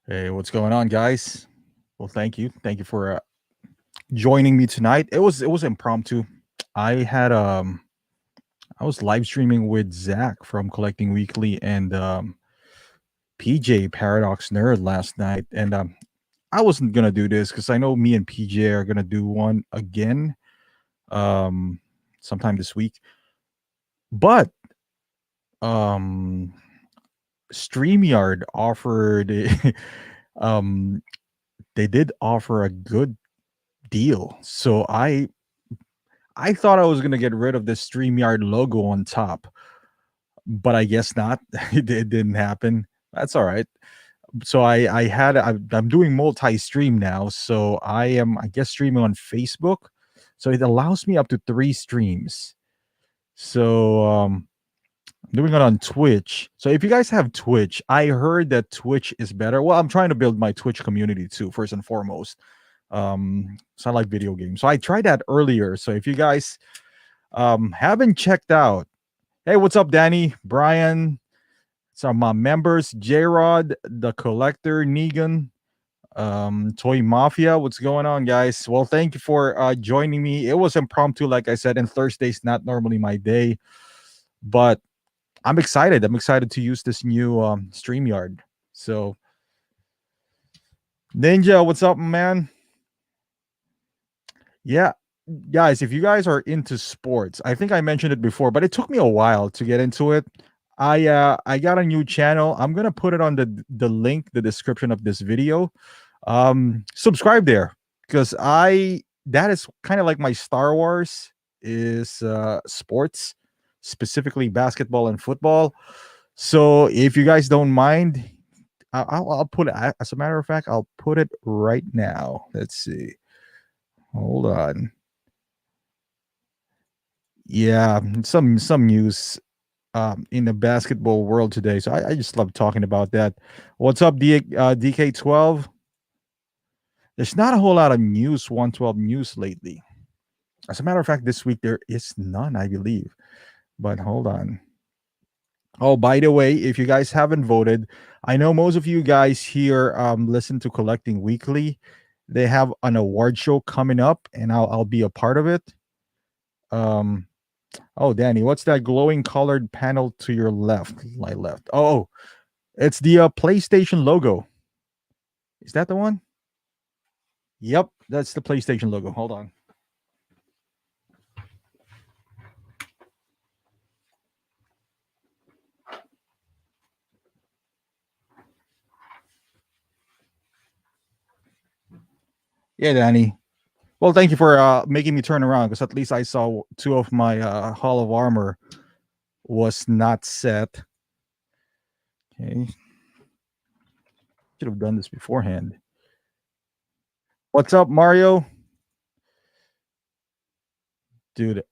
Hey, what's going on, guys? Well, thank you for joining me tonight. It was impromptu. I had I was live streaming with Zach from Collecting Weekly and PJ Paradox Nerd last night, and I wasn't gonna do this because I know me and PJ are gonna do one again um sometime this week. But um StreamYard offered um they did offer a good deal. So I thought I was gonna get rid of the StreamYard logo on top, but I guess not. It didn't happen. That's all right. So I'm doing multi-stream now. So I guess streaming on Facebook. So it allows me up to 3 streams. So I'm doing it on Twitch. So if you guys have Twitch, I heard that Twitch is better. Well, I'm trying to build my Twitch community too, first and foremost. So I like video games. So I tried that earlier. So if you guys haven't checked out, hey, what's up, Danny, Brian, some my members, J-Rod, the Collector, Negan, Toy Mafia, what's going on, guys? Well, thank you for joining me. It was impromptu, like I said, and Thursday's not normally my day, but I'm excited to use this new StreamYard. So Ninja, what's up, man? Yeah, guys, if you guys are into sports, I think I mentioned it before, but it took me a while to get into it. I got a new channel. I'm gonna put it on the link, the description of this video. Subscribe there because I that is kind of like my Star Wars is sports, specifically basketball and football. So if you guys don't mind, I'll put it. As a matter of fact, I'll put it right now. Let's see. Hold on. Yeah, some news in the basketball world today. So I just love talking about that. What's up, DK12? There's not a whole lot of news, 112 news lately. As a matter of fact, this week there is none, I believe. But hold on. Oh, by the way, if you guys haven't voted, I know most of you guys here listen to Collecting Weekly. They have an award show coming up, and I'll be a part of it. Um, Oh, Danny, what's that glowing colored panel to your left? My left. Oh, it's the PlayStation logo. Is that the one? Yep, that's the PlayStation logo. Hold on. Yeah, Danny. Well, thank you for making me turn around because at least I saw two of my Hall of Armor was not set. Okay, should have done this beforehand. What's up, Mario? Dude,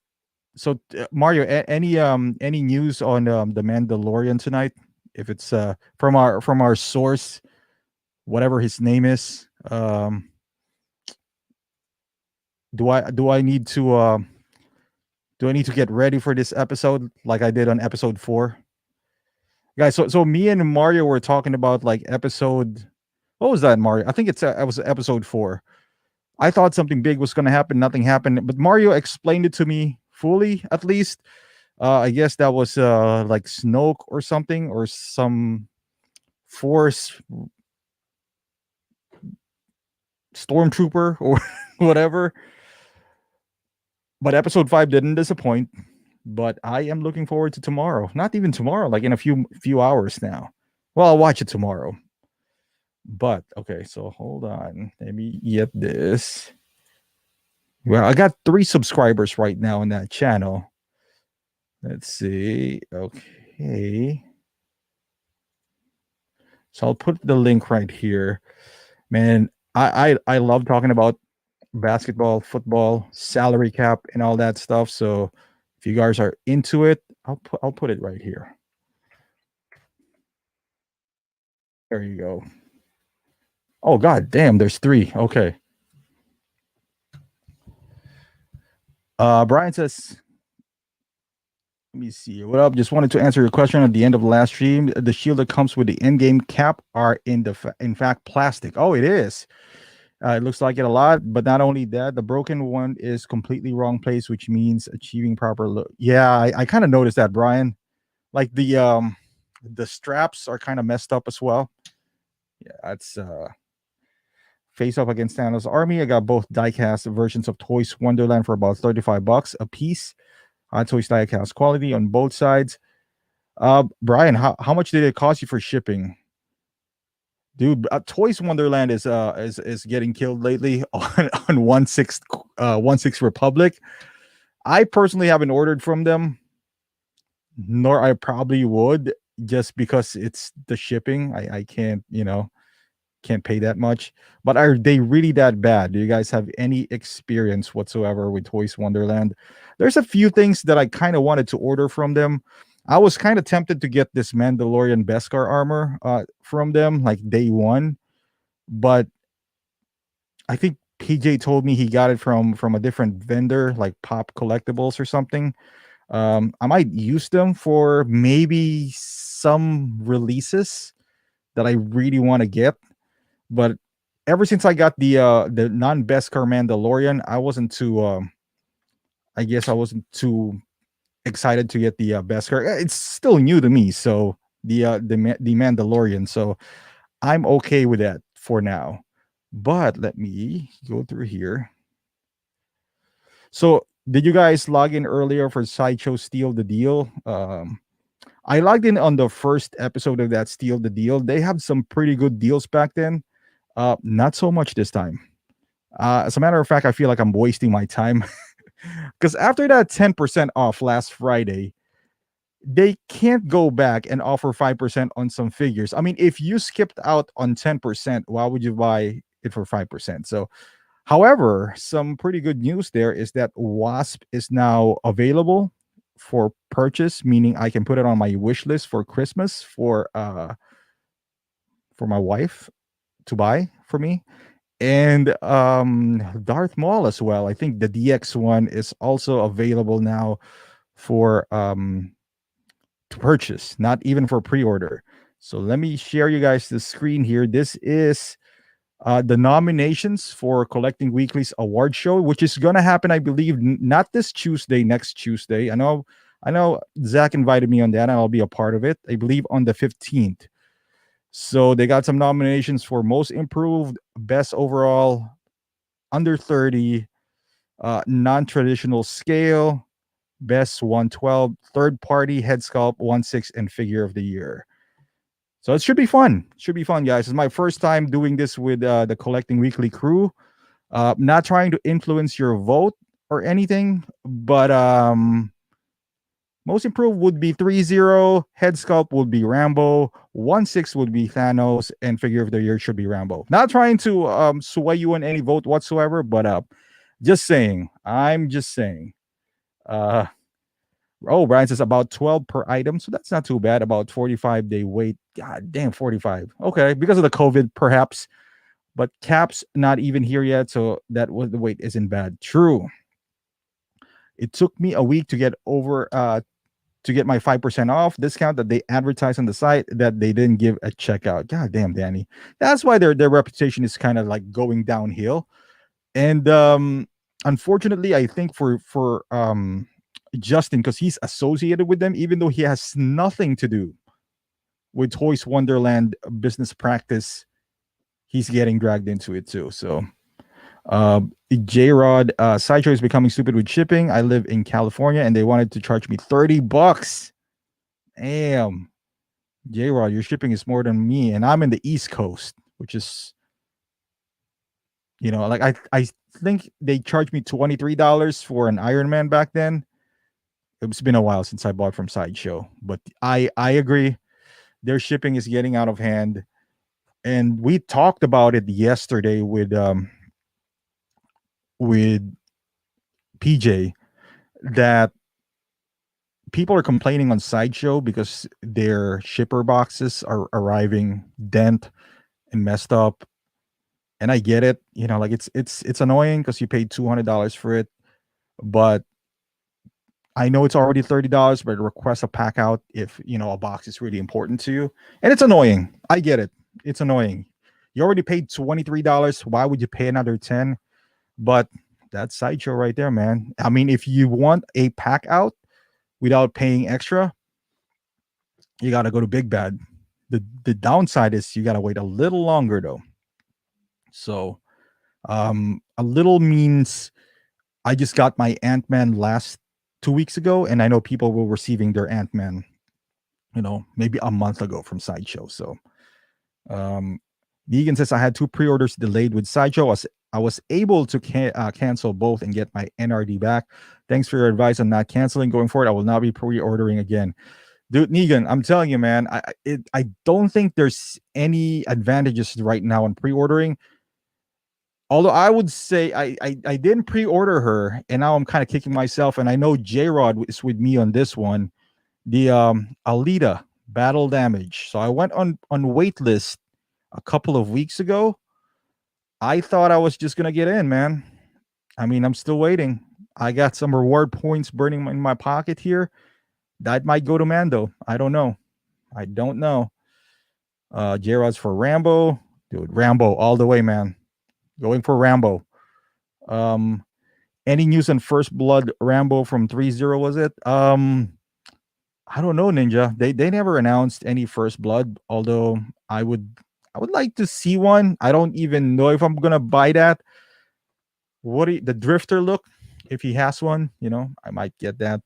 so Mario, any news on the Mandalorian tonight? If it's from our source, whatever his name is, do I need to do I need to get ready for this episode like I did on episode 4? Guys, so me and Mario were talking about like episode, what was that, Mario? I think it was episode 4. I thought something big was going to happen, nothing happened, but Mario explained it to me fully at least. I guess that was like Snoke or something, or some force stormtrooper or whatever. But episode 5 didn't disappoint. But I am looking forward to tomorrow. Not even tomorrow, like in a few hours now. Well, I'll watch it tomorrow. But okay, so hold on. Let me get this. Well, I got 3 subscribers right now on that channel. Let's see. Okay. So I'll put the link right here. Man, I love talking about basketball, football, salary cap, and all that stuff. So if you guys are into it, I'll put it right here. There you go. Oh god damn, there's 3. Okay. Brian says, Let me see. What up? Just wanted to answer your question at the end of the last stream. The shield that comes with the in-game cap are in fact plastic. Oh, it is. It looks like it a lot, but not only that, the broken one is completely wrong place, which means achieving proper look. Yeah, I kind of noticed that, Brian. Like the straps are kind of messed up as well. Yeah, that's face up against Thanos' army. I got both diecast versions of Toys Wonderland for about 35 bucks a piece. Hot Toys diecast quality on both sides. Brian, how much did it cost you for shipping? Dude, Toys Wonderland is getting killed lately on 1/6 Republic. I personally haven't ordered from them, nor I probably would, just because it's the shipping. I can't, can't pay that much. But are they really that bad? Do you guys have any experience whatsoever with Toys Wonderland? There's a few things that I kind of wanted to order from them. I was kind of tempted to get this Mandalorian Beskar armor from them like day one, but I think PJ told me he got it from a different vendor, like Pop Collectibles or something. I might use them for maybe some releases that I really want to get, but ever since I got the non-Beskar Mandalorian, I guess I wasn't too excited to get the Beskar. It's still new to me, so the Mandalorian, so I'm okay with that for now. But let me go through here. So, did you guys log in earlier for Sideshow Steal the Deal? I logged in on the first episode of that Steal the Deal. They have some pretty good deals back then. Not so much this time. As a matter of fact, I feel like I'm wasting my time because after that 10% off last Friday, they can't go back and offer 5% on some figures. I mean, if you skipped out on 10%, why would you buy it for 5%? So, however, some pretty good news there is that Wasp is now available for purchase, meaning I can put it on my wish list for Christmas for my wife to buy for me. And Darth Maul as well. I think the DX one is also available now for to purchase, not even for pre-order. So let me share you guys the screen here. This is the nominations for Collecting Weekly's award show, which is gonna happen, I believe, not this Tuesday, next Tuesday. I know Zach invited me on that, and I'll be a part of it. I believe on the 15th. So they got some nominations for most improved, best overall, under 30, non-traditional scale, best 112, third party, head sculpt, 1/6, and figure of the year. So it should be fun. Should be fun, guys. It's my first time doing this with the Collecting Weekly crew. Not trying to influence your vote or anything, but most improved would be 3-0, head sculpt would be Rambo, 1/6 would be Thanos, and figure of the year should be Rambo. Not trying to sway you on any vote whatsoever, but just saying. I'm just saying. Uh Oh, Brian says about 12 per item. So that's not too bad. About 45-day wait. God damn, 45. Okay, because of the COVID, perhaps. But caps not even here yet. So that was the wait isn't bad. True. It took me a week to get my 5% off discount that they advertised on the site that they didn't give at checkout. God damn, Danny. That's why their reputation is kind of like going downhill. And unfortunately, I think for Justin, because he's associated with them, even though he has nothing to do with Toys Wonderland business practice, he's getting dragged into it too. So, J Rod, Sideshow is becoming stupid with shipping. I live in California and they wanted to charge me $30. Damn, J Rod, your shipping is more than me, and I'm in the East Coast, which is, like I think they charged me $23 for an Iron Man back then. It's been a while since I bought from Sideshow, but I agree. Their shipping is getting out of hand, and we talked about it yesterday with PJ that people are complaining on Sideshow because their shipper boxes are arriving dent and messed up. And I get it, like it's annoying because you paid $200 for it, but I know it's already $30, but request a pack out if a box is really important to you. And it's annoying. I get it. It's annoying. You already paid $23. Why would you pay another 10? But that's Sideshow right there, man. I mean, if you want a pack out without paying extra, you gotta go to Big Bad. The downside is you gotta wait a little longer though. So a little means I just got my Ant-Man last 2 weeks ago, and I know people were receiving their Ant-Man, maybe a month ago from Sideshow. So um Negan says I had two pre-orders delayed with Sideshow. I was able to cancel both and get my NRD back. Thanks for your advice on not canceling. Going forward, I will not be pre-ordering again. Dude, Negan, I'm telling you, man, I don't think there's any advantages right now in pre-ordering. Although I would say I didn't pre-order her, and now I'm kind of kicking myself. And I know J Rod is with me on this one. The Alita Battle Damage. So I went on waitlist a couple of weeks ago. I thought I was just gonna get in, man. I mean, I'm still waiting. I got some reward points burning in my pocket here. That might go to Mando. I don't know. I don't know. J-Rod's for Rambo. Dude, Rambo all the way, man. Going for Rambo. Um, any news on First Blood Rambo from 3-0, was it? I don't know, Ninja. They never announced any First Blood, although I would like to see one. I don't even know if I'm gonna buy that. The Drifter look? If he has one, I might get that.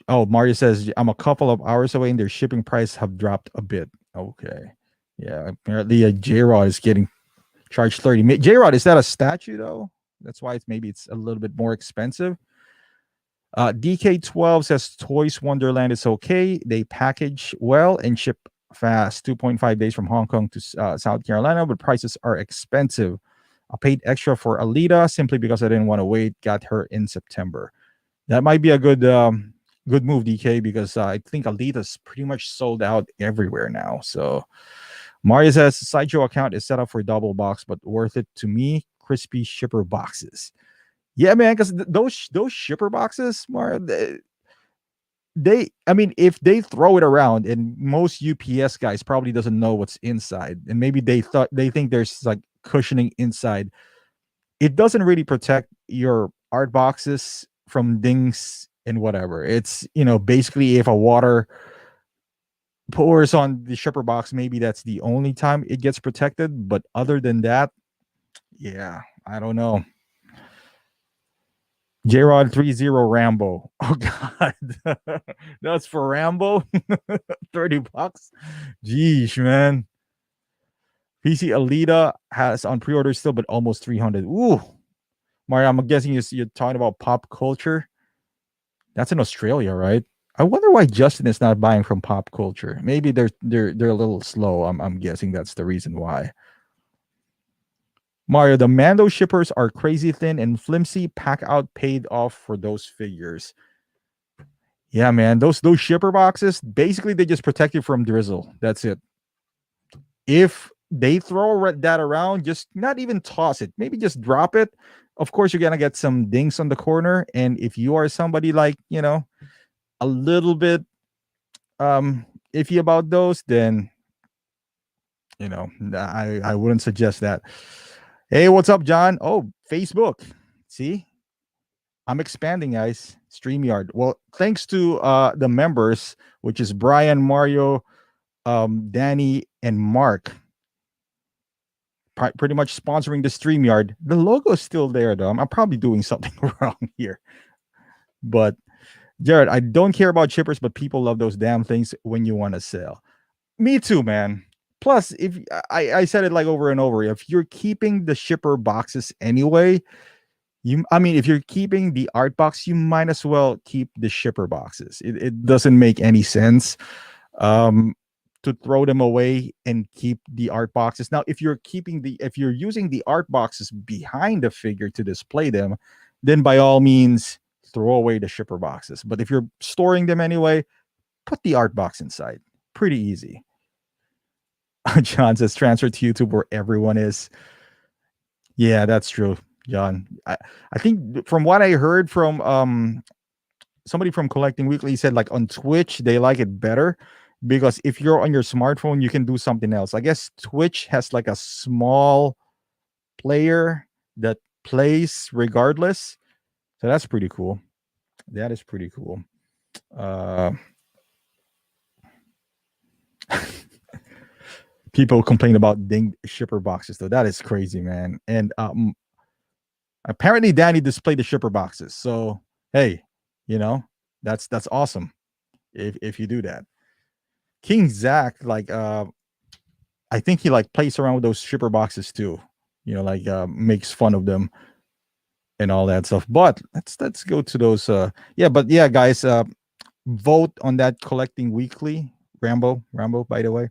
Oh, Mario says I'm a couple of hours away and their shipping price have dropped a bit. Okay. Yeah, apparently J-Rod is getting charged 30. J-Rod, is that a statue though? That's why it's a little bit more expensive. DK12 says Toys Wonderland is okay. They package well and ship fast. 2.5 days from Hong Kong to South Carolina, but prices are expensive. I paid extra for Alita simply because I didn't want to wait. Got her in September. That might be a good move, DK, because I think Alita's pretty much sold out everywhere now. So Mario says Sideshow account is set up for double box, but worth it to me. Crispy shipper boxes. Yeah, man, because those shipper boxes, Mario, I mean, if they throw it around, and most UPS guys probably doesn't know what's inside, and maybe they think there's like cushioning inside. It doesn't really protect your art boxes from dings and whatever. It's basically if a water pours on the shipper box, maybe that's the only time it gets protected. But other than that, yeah, I don't know. J-Rod 3-0 Rambo. Oh god. That's for Rambo. $30. Jeez, man. PC Alita has on pre-order still, but almost 300. Ooh. Mario, I'm guessing you're talking about pop culture. That's in Australia, right? I wonder why Justin is not buying from pop culture. Maybe they're a little slow. I'm guessing that's the reason why. Mario, the Mando shippers are crazy thin and flimsy. Pack out paid off for those figures. Yeah, man. Those shipper boxes, basically they just protect you from drizzle. That's it. If they throw that around, just not even toss it. Maybe just drop it. Of course, you're gonna get some dings on the corner. And if you are somebody like, a little bit iffy about those, then I wouldn't suggest that. Hey, what's up, John? Oh, Facebook. See, I'm expanding, guys. StreamYard. Well, thanks to the members, which is Brian, Mario, Danny, and Mark, pretty much sponsoring the StreamYard. The logo is still there, though. I'm probably doing something wrong here. But Jared, I don't care about shippers, but people love those damn things when you want to sell. Me too, man. Plus, if I said it like over and over, if you're keeping the shipper boxes anyway, if you're keeping the art box, you might as well keep the shipper boxes. It doesn't make any sense to throw them away and keep the art boxes. Now, if you're using the art boxes behind the figure to display them, then by all means throw away the shipper boxes. But if you're storing them anyway, put the art box inside. Pretty easy. John says transfer to YouTube where everyone is. Yeah, that's true. John. I think from what I heard from somebody from Collecting Weekly said like on Twitch they like it better because if you're on your smartphone you can do something else. I guess Twitch has like a small player that plays regardless. So that's pretty cool. That is pretty cool. Uh People complain about dinged shipper boxes though. That is crazy, man. And apparently Danny displayed the shipper boxes. So hey, you know, that's awesome if you do that. King Zach, like I think he like plays around with those shipper boxes too. You know, like makes fun of them and all that stuff. But let's go to those yeah, but yeah, guys, vote on that Collecting Weekly. Rambo, by the way.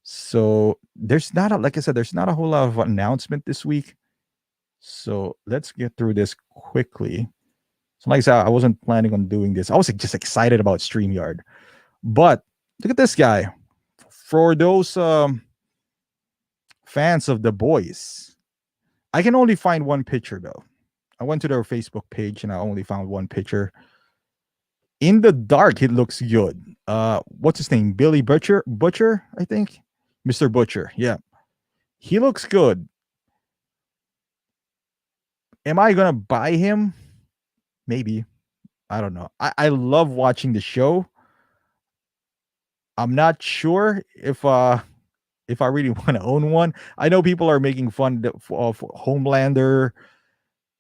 So there's not a like I said, there's not a whole lot of announcement this week. So let's get through this quickly. So like I said, I wasn't planning on doing this. I was just excited about StreamYard. But look at this guy. For those fans of the boys, I can only find one picture though. I went to their Facebook page and I only found one picture. In the dark, it looks good. What's his name? Billy Butcher, I think. Mr. Butcher. Yeah. He looks good. Am I gonna buy him? Maybe. I don't know. I love watching the show. I'm not sure if I really want to own one. I know people are making fun of Homelander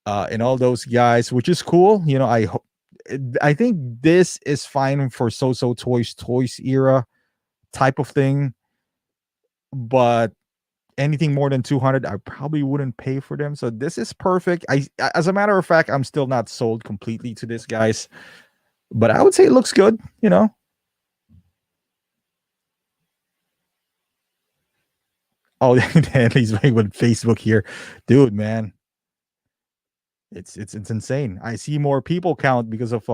and all those guys, which is cool. You know, I think this is fine for toys era type of thing, but anything more than 200 I probably wouldn't pay for them. So this is perfect. I as a matter of fact, I'm still not sold completely to this, guys, but I would say it looks good, you know. Oh, he's playing with Facebook here, dude, man. It's insane. I see more people count because of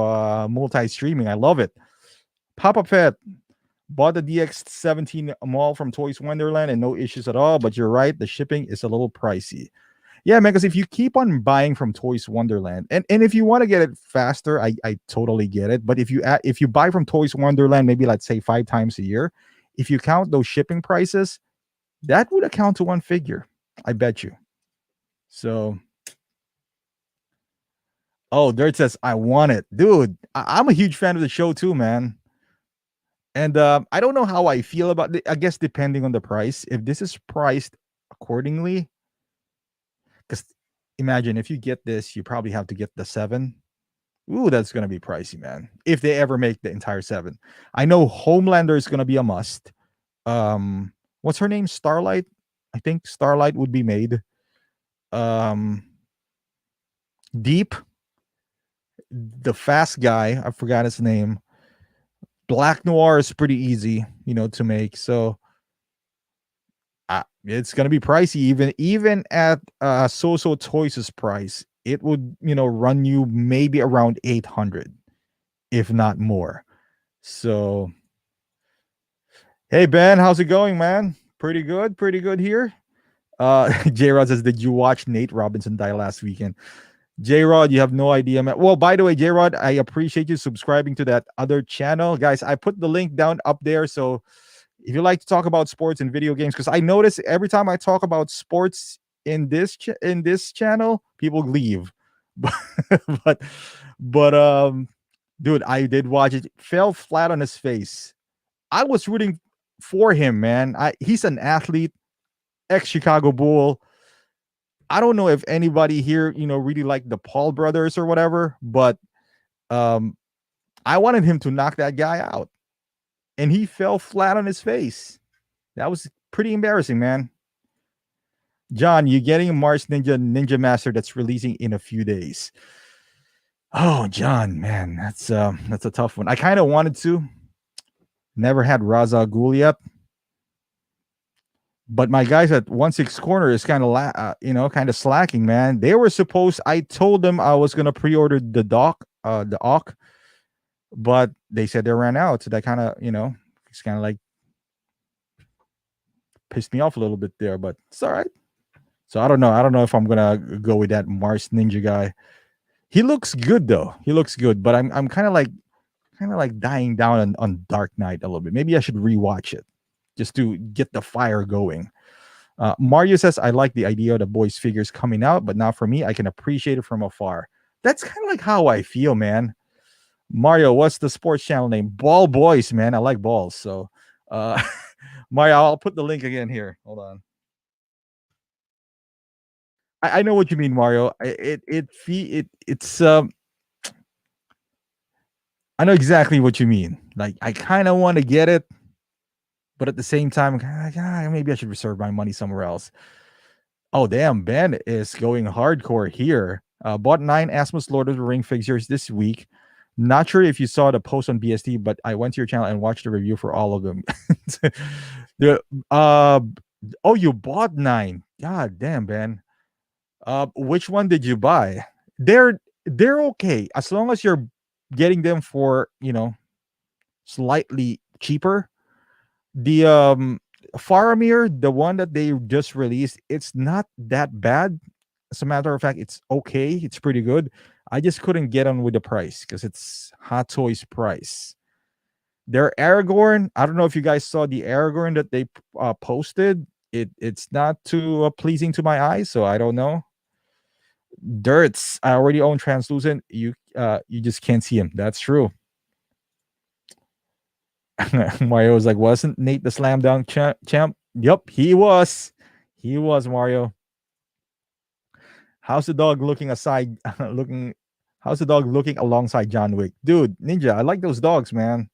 multi-streaming. I love it. Pop-up Fett bought the DX17 mall from Toys Wonderland and no issues at all. But you're right, the shipping is a little pricey. Yeah, man, because if you keep on buying from Toys Wonderland, and if you want to get it faster, I totally get it. But if you buy from Toys Wonderland, maybe let's say 5 times a year, if you count those shipping prices, that would account to one figure. I bet you. So oh, Dirt says, I want it. Dude, I'm a huge fan of the show too, man. And I don't know how I feel about it. I guess depending on the price. If this is priced accordingly, because imagine if you get this, you probably have to get the 7. Ooh, that's going to be pricey, man. If they ever make the entire 7. I know Homelander is going to be a must. What's her name? Starlight? I think Starlight would be made. Um, Deep, the fast guy, I forgot his name. Black Noir is pretty easy, you know, to make. So it's gonna be pricey, even at Toys' price. It would, you know, run you maybe around 800, if not more. So, hey Ben, how's it going, man? Pretty good here. J Rod says, did you watch Nate Robinson die last weekend? J Rod, you have no idea, man. Well, by the way, J Rod, I appreciate you subscribing to that other channel. Guys, I put the link down up there. So if you like to talk about sports and video games, because I notice every time I talk about sports in this channel, people leave. but but dude, I did watch it. Fell flat on his face. I was rooting for him, man. He's an athlete, ex-Chicago Bull. I don't know if anybody here, you know, really like the Paul brothers or whatever, but um, I wanted him to knock that guy out, and he fell flat on his face. That was pretty embarrassing, man. John, you getting a Mars Ninja Master that's releasing in a few days. Oh, John, man, that's a tough one. I kind of wanted to. Never had Raza Ghul yet. But my guys at 1/6 corner is kind of kind of slacking, man. They were supposed. I told them I was gonna pre-order the Awk, but they said they ran out. So that kind of, it's kind of like pissed me off a little bit there. But it's all right. So I don't know. I don't know if I'm gonna go with that Mars Ninja guy. He looks good though. He looks good, but I'm kind of like dying down on Dark Knight a little bit. Maybe I should rewatch it just to get the fire going. Mario says, I like the idea of the boys' figures coming out, but not for me. I can appreciate it from afar. That's kind of like how I feel, man. Mario, what's the sports channel name? Ball Boys, man. I like balls. So, uh, Mario, I'll put the link again here. Hold on. I know what you mean, Mario. It's I know exactly what you mean. Like I kind of want to get it, but at the same time, I'm kinda like, maybe I should reserve my money somewhere else. Oh damn, Ben is going hardcore here. Bought 9 Asmus Lord of the Ring figures this week. Not sure if you saw the post on BST, but I went to your channel and watched the review for all of them. the oh, you bought 9. God damn, Ben. Which one did you buy? They're okay as long as you're getting them for slightly cheaper. The Faramir, the one that they just released, it's not that bad. As a matter of fact, it's okay. It's pretty good. I just couldn't get on with the price because it's Hot Toys price. Their Aragorn, I don't know if you guys saw the Aragorn that they posted. It's not too pleasing to my eyes, so I don't know. Dirts, I already own translucent. You just can't see him. That's true. Mario was like, wasn't Nate the slam dunk champ? Yep, he was. He was Mario. How's the dog looking aside? looking. How's the dog looking alongside John Wick, dude? Ninja, I like those dogs, man.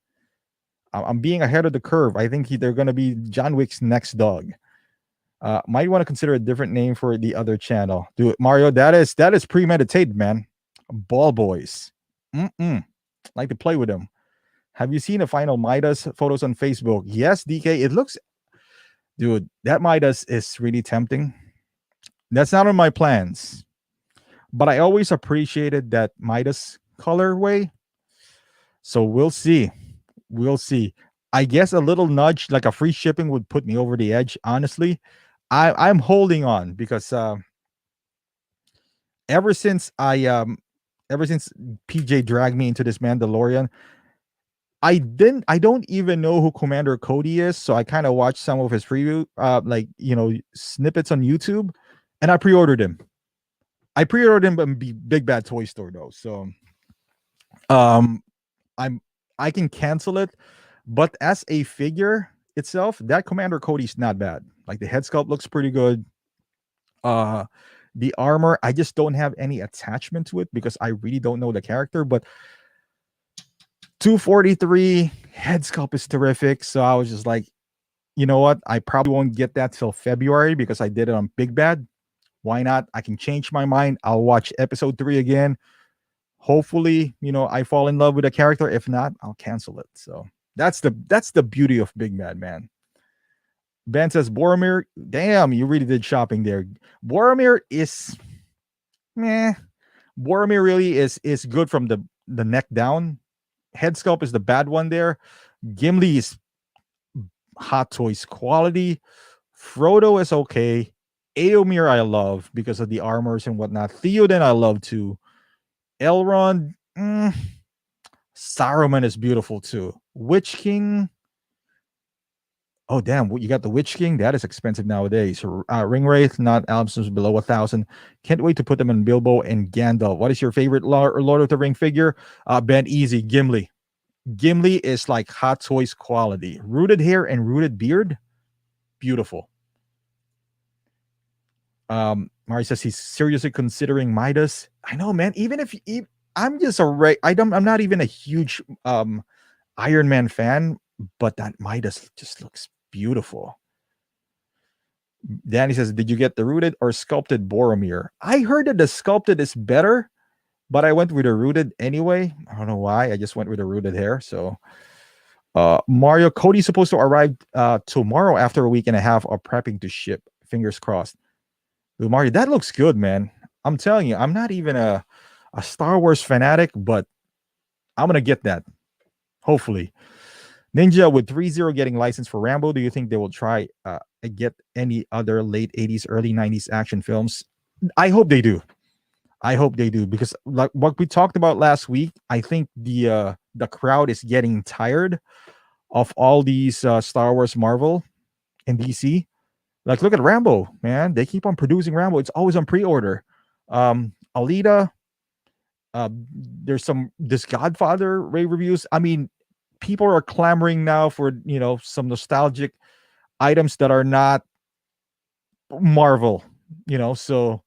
I'm being ahead of the curve. I think they're gonna be John Wick's next dog. Might want to consider a different name for the other channel, dude. Mario, that is premeditated, man. Ball boys. Like to play with them. Have you seen the final Midas photos on Facebook? Yes, DK. It looks, dude, that Midas is really tempting. That's not on my plans, but I always appreciated that Midas colorway. So we'll see. We'll see. I guess a little nudge, like a free shipping, would put me over the edge. Honestly, I'm holding on because ever since ever since PJ dragged me into this Mandalorian, I don't even know who Commander Cody is, so I kind of watched some of his preview like snippets on YouTube, and I pre-ordered him. I pre-ordered him in Big Bad Toy Store though. So um I can cancel it, but as a figure itself, that Commander Cody's not bad. Like the head sculpt looks pretty good. Uh the armor, I just don't have any attachment to it because I really don't know the character, but 243 head sculpt is terrific. So I was just like, you know what? I probably won't get that till February because I did it on Big Bad. Why not? I can change my mind. I'll watch episode 3 again. Hopefully, I fall in love with a character. If not, I'll cancel it. So that's the beauty of Big Bad, man. Ben says Boromir. Damn, you really did shopping there. Boromir is meh. Boromir really is good from the neck down. Head sculpt is the bad one there. Gimli is Hot Toys quality. Frodo is okay. Eomir I love because of the armors and whatnot. Theoden I love too. Elrond, Saruman is beautiful too. Witch King. Oh damn! You got the Witch King. That is expensive nowadays. Ringwraith, not albums below 1,000. Can't wait to put them in Bilbo and Gandalf. What is your favorite Lord of the Ring figure? Ben, easy. Gimli. Gimli is like Hot Toys quality. Rooted hair and rooted beard, beautiful. Mari says he's seriously considering Midas. I know, man. Even if I'm just I'm not even a huge Iron Man fan, but that Midas just looks beautiful. Danny says, did you get the rooted or sculpted Boromir? I heard that the sculpted is better, but I went with the rooted anyway. I don't know why. I just went with the rooted hair. So Mario, Cody's supposed to arrive tomorrow after a week and a half of prepping to ship. Fingers crossed. Dude, Mario, that looks good, man. I'm telling you, I'm not even a Star Wars fanatic, but I'm gonna get that. Hopefully. Ninja, with 3-0 getting licensed for Rambo, do you think they will try get any other late 80s, early 90s action films? I hope they do. I hope they do, because like what we talked about last week, I think the crowd is getting tired of all these Star Wars, Marvel, and DC. Like, look at Rambo, man. They keep on producing Rambo. It's always on pre-order. Alita, there's some this Godfather rave reviews. I mean, people are clamoring now for some nostalgic items that are not Marvel. So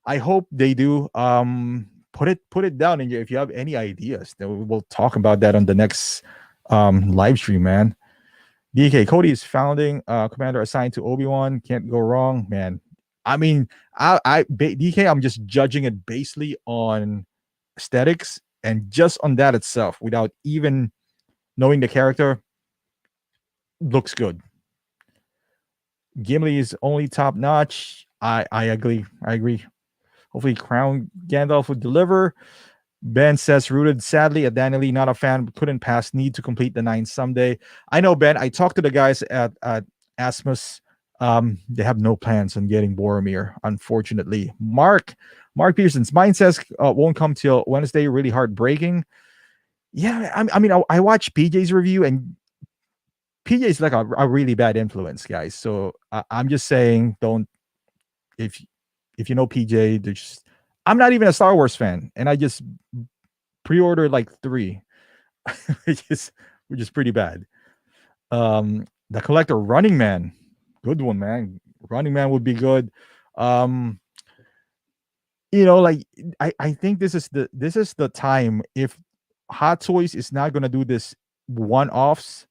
I hope they do. Put it down, and if you have any ideas, then we'll talk about that on the next live stream, man. DK Cody is founding commander assigned to Obi-Wan. Can't go wrong, man. I mean, DK, I'm just judging it basely on aesthetics and just on that itself, without even knowing the character. Looks good. Gimli is only top notch. I agree. Hopefully, Crown Gandalf would deliver. Ben says rooted. Sadly, at Daniel Lee, not a fan, but couldn't pass. Need to complete the 9 someday. I know, Ben. I talked to the guys at Asmus. They have no plans on getting Boromir, unfortunately. Mark Pearson's mine says won't come till Wednesday. Really heartbreaking. Yeah, I mean, I watched PJ's review, and PJ is like a really bad influence, guys. So I'm just saying, don't, if you know PJ, I'm not even a Star Wars fan, and I just pre-ordered like 3, which is pretty bad. The Collector, Running Man, good one, man. Running Man would be good. Like I think this is the time. If Hot Toys is not gonna do this one-offs,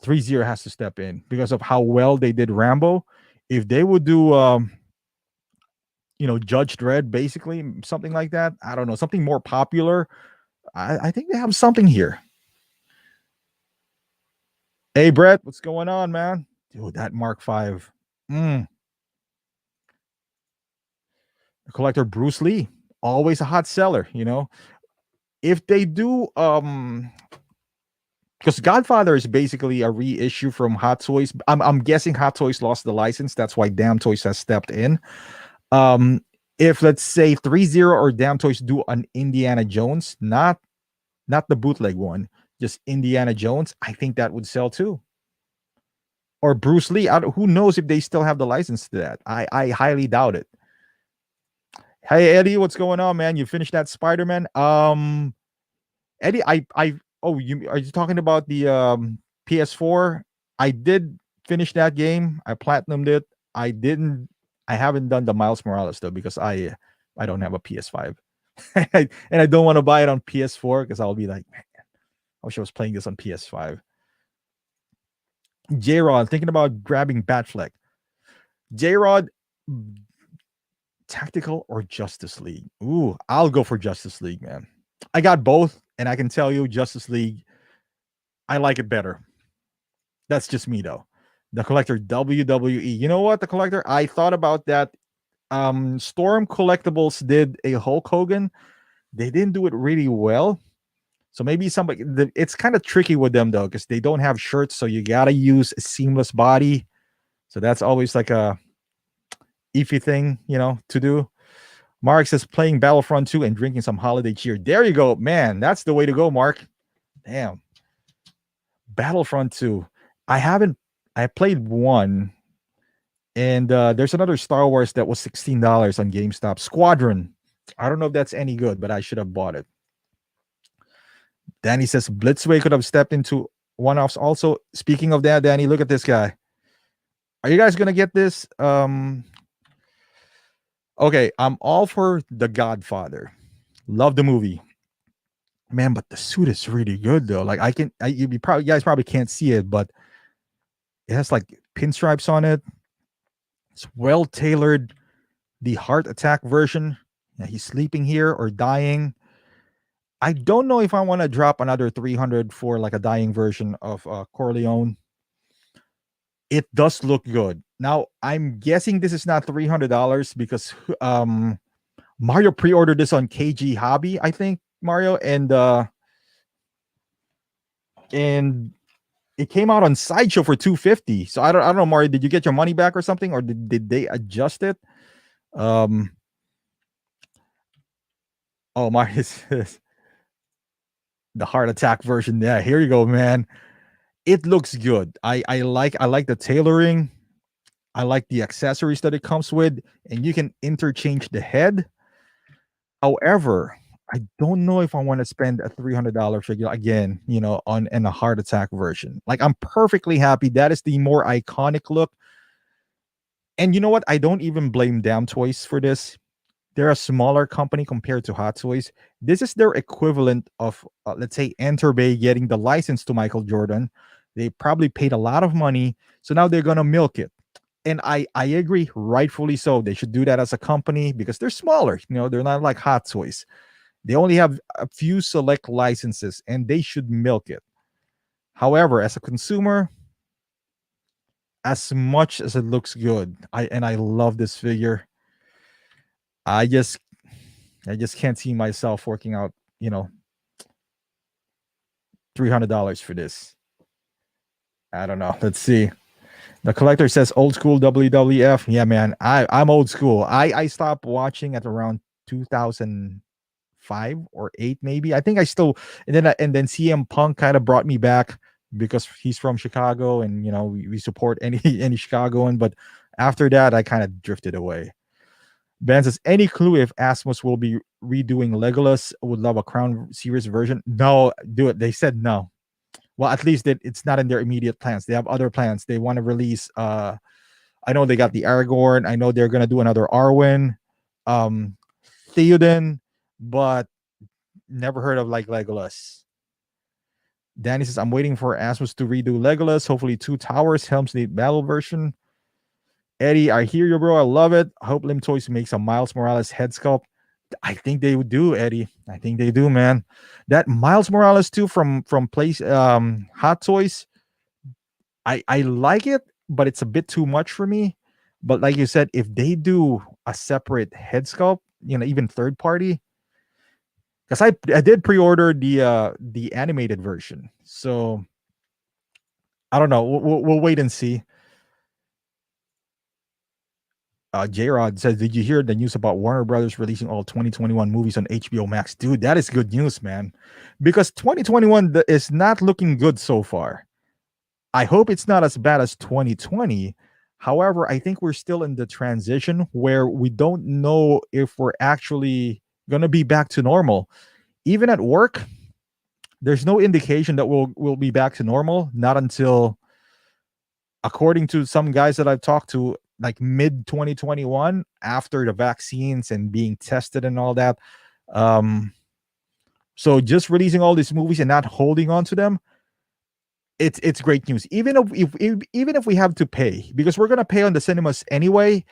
3-0 has to step in because of how well they did Rambo. If they would do Judge Dredd, basically something like that, I don't know, something more popular, I think they have something here. Hey Brett, what's going on, man? Dude, that Mark V. The Collector, Bruce Lee, always a hot seller. If they do because Godfather is basically a reissue from Hot Toys. I'm guessing Hot Toys lost the license. That's why Damn Toys has stepped in. If, let's say, 3-0 or Damn Toys do an Indiana Jones, not the bootleg one, just Indiana Jones, I think that would sell too. Or Bruce Lee. Who knows if they still have the license to that? I highly doubt it. Hey Eddie, what's going on, man? You finished that Spider-Man? Eddie, are you talking about the PS4? I did finish that game. I platinumed it. I haven't done the Miles Morales though, because I don't have a PS5. And I don't want to buy it on PS4 because I'll be like, man, I wish I was playing this on PS5. J-Rod, thinking about grabbing Batfleck. J-Rod, Tactical or Justice League? Ooh, I'll go for Justice League, man. I got both, and I can tell you, Justice League, I like it better. That's just me, though. The Collector, WWE. You know what, The Collector? I thought about that. Storm Collectibles did a Hulk Hogan. They didn't do it really well. So maybe somebody, it's kind of tricky with them, though, because they don't have shirts, so you got to use a seamless body. So that's always like a iffy thing, to do. Mark says playing Battlefront 2 and drinking some holiday cheer. There you go, man. That's the way to go, Mark. Damn. Battlefront 2. I played 1, and there's another Star Wars that was $16 on GameStop. Squadron. I don't know if that's any good, but I should have bought it. Danny says Blitzway could have stepped into one-offs also. Speaking of that, Danny, look at this guy. Are you guys going to get this? Okay, I'm all for The Godfather. Love the movie. Man, but the suit is really good, though. Like, you guys probably can't see it, but it has like pinstripes on it. It's well tailored. The heart attack version. Yeah, he's sleeping here or dying. I don't know if I want to drop another 300 for like a dying version of Corleone. It does look good. Now, I'm guessing this is not $300 because Mario pre-ordered this on KG Hobby, I think, Mario, and It came out on Sideshow for 250. So I don't know, Mario. Did you get your money back or something, or did they adjust it? Um. Oh, Mario says the heart attack version. Yeah, here you go, man. It looks good. I like the tailoring. I like the accessories that it comes with, and you can interchange the head. However, I don't know if I want to spend a $300 figure again, on in a heart attack version. Like I'm perfectly happy. That is the more iconic look. And you know what? I don't even blame Damn Toys for this. They're a smaller company compared to Hot Toys. This is their equivalent of, let's say, Enter Bay getting the license to Michael Jordan. They probably paid a lot of money, so now they're gonna milk it. And I agree, rightfully so. They should do that as a company because they're smaller. They're not like Hot Toys. They only have a few select licenses, and they should milk it. However, as a consumer, as much as it looks good, I love this figure. I just I just can't see myself working out, you know, $300 for this. I don't know. Let's see. The collector says old school WWF. Yeah, man. I'm old school. I stopped watching at around 2005 or 8 maybe. I think I still and then CM Punk kind of brought me back because he's from Chicago and we support any any Chicagoan, but after that I kind of drifted away. Ben says, any clue if Asmus will be redoing Legolas? Would love a Crown Series version. No, do it. They said no. Well, at least it's not in their immediate plans. They have other plans. They want to release. I know they got the Aragorn. I know they're gonna do another Arwen, um, Theoden, but never heard of like Legolas. Danny says, I'm waiting for Asmus to redo Legolas. Hopefully, Two Towers, Helm's Deep battle version. Eddie, I hear you, bro. I love it. I hope Lim Toys makes a Miles Morales head sculpt. I think they would do, Eddie. I think they do, man. That Miles Morales too from place Hot Toys. I like it, but it's a bit too much for me. But like you said, if they do a separate head sculpt, even third party, because I did pre-order the animated version, so I don't know. We'll wait and see. J Rod says, did you hear the news about Warner Brothers releasing all 2021 movies on HBO Max? Dude, that is good news, man. Because 2021 is not looking good so far. I hope it's not as bad as 2020. However, I think we're still in the transition where we don't know if we're actually going to be back to normal. Even at work, there's no indication that we'll be back to normal, not until, according to some guys that I've talked to, like mid 2021 after the vaccines and being tested and all that. Um, so just releasing all these movies and not holding on to them, it's great news. Even if we have to pay, because we're gonna pay on the cinemas anyway,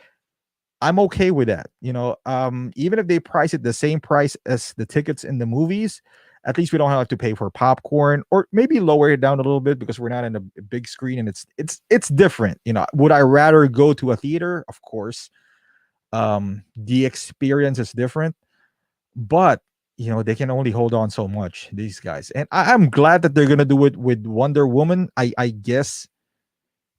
I'm okay with that. Even if they price it the same price as the tickets in the movies, at least we don't have to pay for popcorn, or maybe lower it down a little bit because we're not in a big screen and it's different. Would I rather go to a theater? Of course. The experience is different, but they can only hold on so much, these guys. And I'm glad that they're gonna do it with Wonder Woman. I guess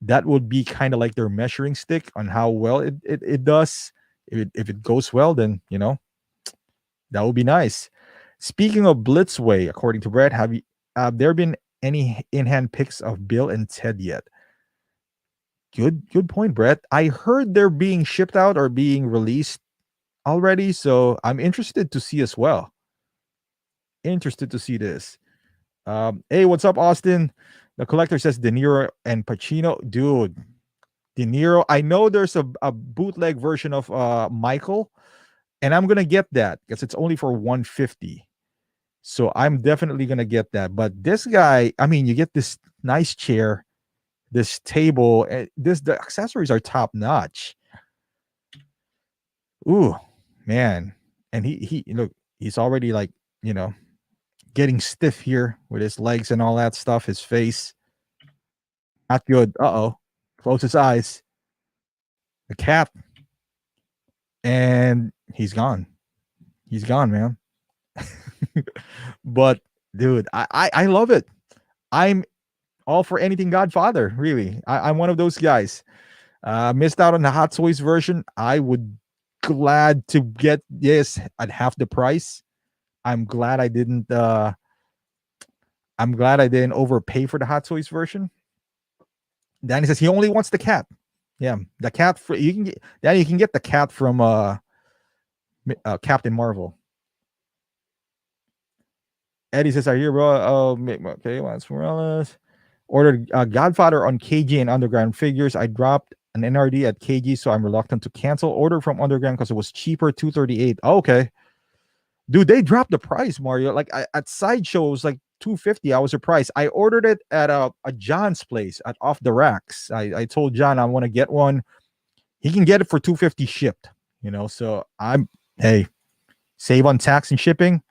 that would be kind of like their measuring stick on how well it does. If it goes well, then that would be nice. Speaking of Blitzway, according to Brett, have there been any in-hand pics of Bill and Ted yet? Good point, Brett. I heard they're being shipped out or being released already, so I'm interested to see as well. Interested to see this. Hey, what's up, Austin? The collector says De Niro and Pacino. Dude, De Niro. I know there's a bootleg version of Michael, and I'm gonna get that because it's only for 150. So I'm definitely gonna get that. But this guy, I mean, you get this nice chair, this table, the accessories are top notch. Ooh, man. And he look, he's already like, getting stiff here with his legs and all that stuff, his face. Not good. Uh-oh. Close his eyes. The cat. And he's gone. He's gone, man. But dude, I love it. I'm All for anything Godfather, really. I'm one of those guys. Missed out on the Hot Toys version. I would glad to get this at half the price. I'm glad I didn't. I'm glad I didn't overpay for the Hot Toys version. Danny says he only wants the cat. Yeah, the cat. You can get Danny. You can get the cat from Captain Marvel. Eddie says, "I hear, bro. Okay, Miles Morales ordered Godfather on KG and Underground figures. I dropped an NRD at KG, so I'm reluctant to cancel. Order from Underground because it was cheaper, 238. Okay, dude, they dropped the price, Mario. Like at Sideshow, it was like 250. I was surprised. I ordered it at a John's place at Off the Racks. I told John I want to get one. He can get it for 250 shipped. So I'm hey, save on tax and shipping.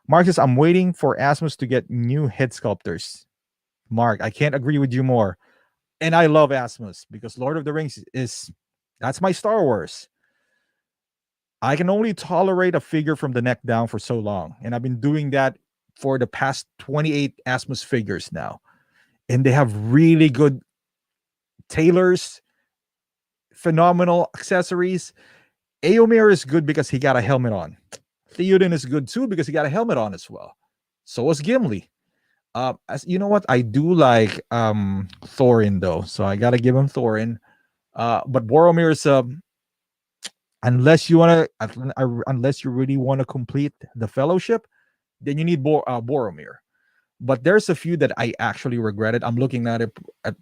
Mark says, I'm waiting for Asmus to get new head sculptors. Mark, I can't agree with you more. And I love Asmus because Lord of the Rings that's my Star Wars. I can only tolerate a figure from the neck down for so long. And I've been doing that for the past 28 Asmus figures now. And they have really good tailors, phenomenal accessories. Eomir is good because he got a helmet on. Theoden is good too because he got a helmet on as well. So was Gimli. As you know what, I do like Thorin though, so I gotta give him Thorin. But Boromir is unless you really want to complete the Fellowship, then you need Boromir. But there's a few that I actually regretted. I'm looking at it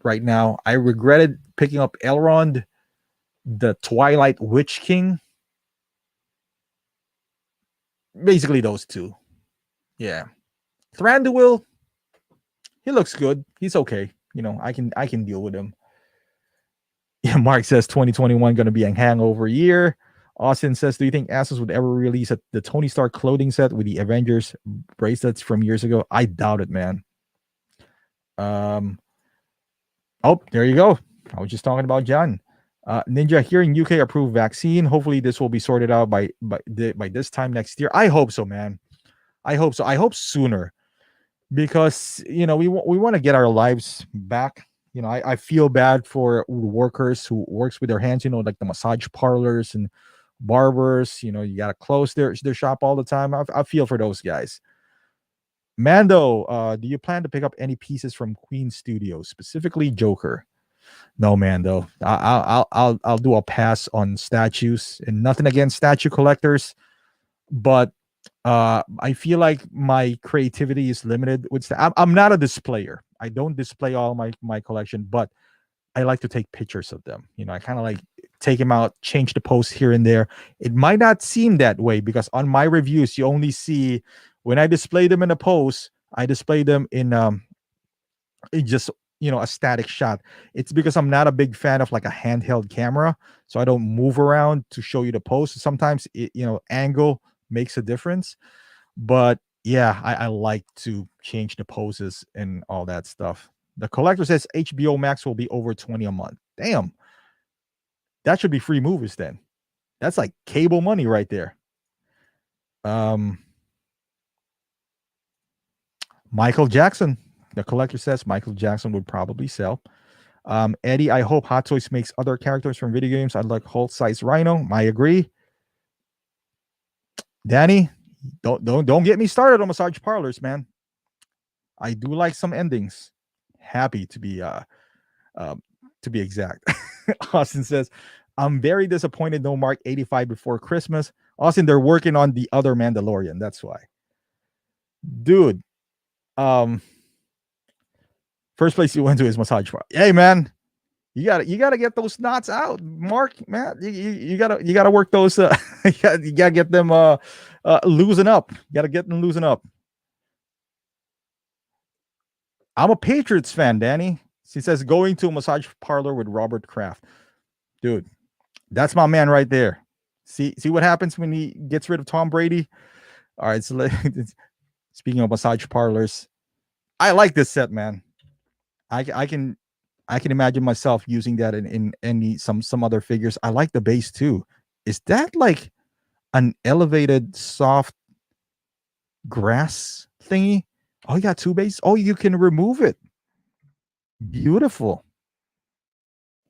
right now. I regretted picking up Elrond, the Twilight Witch King. Basically those two. Yeah. Thranduil, he looks good. He's okay. I can deal with him. Yeah, Mark says 2021 going to be a hangover year. Austin says, do you think Asus would ever release the Tony Stark clothing set with the Avengers bracelets from years ago? I doubt it, man. Oh, there you go. I was just talking about John. Ninja here in UK approved vaccine. Hopefully this will be sorted out by this time next year. I hope so, man. I hope so. I hope sooner because we want to get our lives back. I feel bad for workers who works with their hands. Like the massage parlors and barbers. You gotta close their shop all the time. I feel for those guys. Mando, do you plan to pick up any pieces from Queen Studios, specifically Joker? No, Mando. I'll do a pass on statues, and nothing against statue collectors, but I feel like my creativity is limited with I'm not a displayer. I don't display all my collection, but I like to take pictures of them. I kind of like take them out, change the post here and there. It might not seem that way because on my reviews, you only see when I display them in a post, I display them in just a static shot. It's because I'm not a big fan of like a handheld camera, so I don't move around to show you the post. Sometimes angle makes a difference, but yeah, I like to change the poses and all that stuff. The collector says HBO Max will be over 20 a month. Damn, that should be free movies then. That's like cable money right there. Michael Jackson. The collector says Michael Jackson would probably sell. Eddie, I hope Hot Toys makes other characters from video games. I'd like Hulk-size Rhino. I agree. Danny, don't get me started on massage parlors, man. I do like some endings. Happy to be exact. Austin says, I'm very disappointed no Mark 85 before Christmas. Austin, they're working on the other Mandalorian. That's why. Dude, first place you went to is massage parlor. Hey, man, you gotta get those knots out, Mark. Man, you gotta work those. You gotta get them loosen up. You gotta get them loosen up. I'm a Patriots fan, Danny. He says going to a massage parlor with Robert Kraft. Dude, that's my man right there. See what happens when he gets rid of Tom Brady. All right, so speaking of massage parlors, I like this set, man. I can imagine myself using that in any some other figures. I like the base too. Is that like an elevated soft grass thingy? Oh, you got two bases. Oh, you can remove it. Beautiful.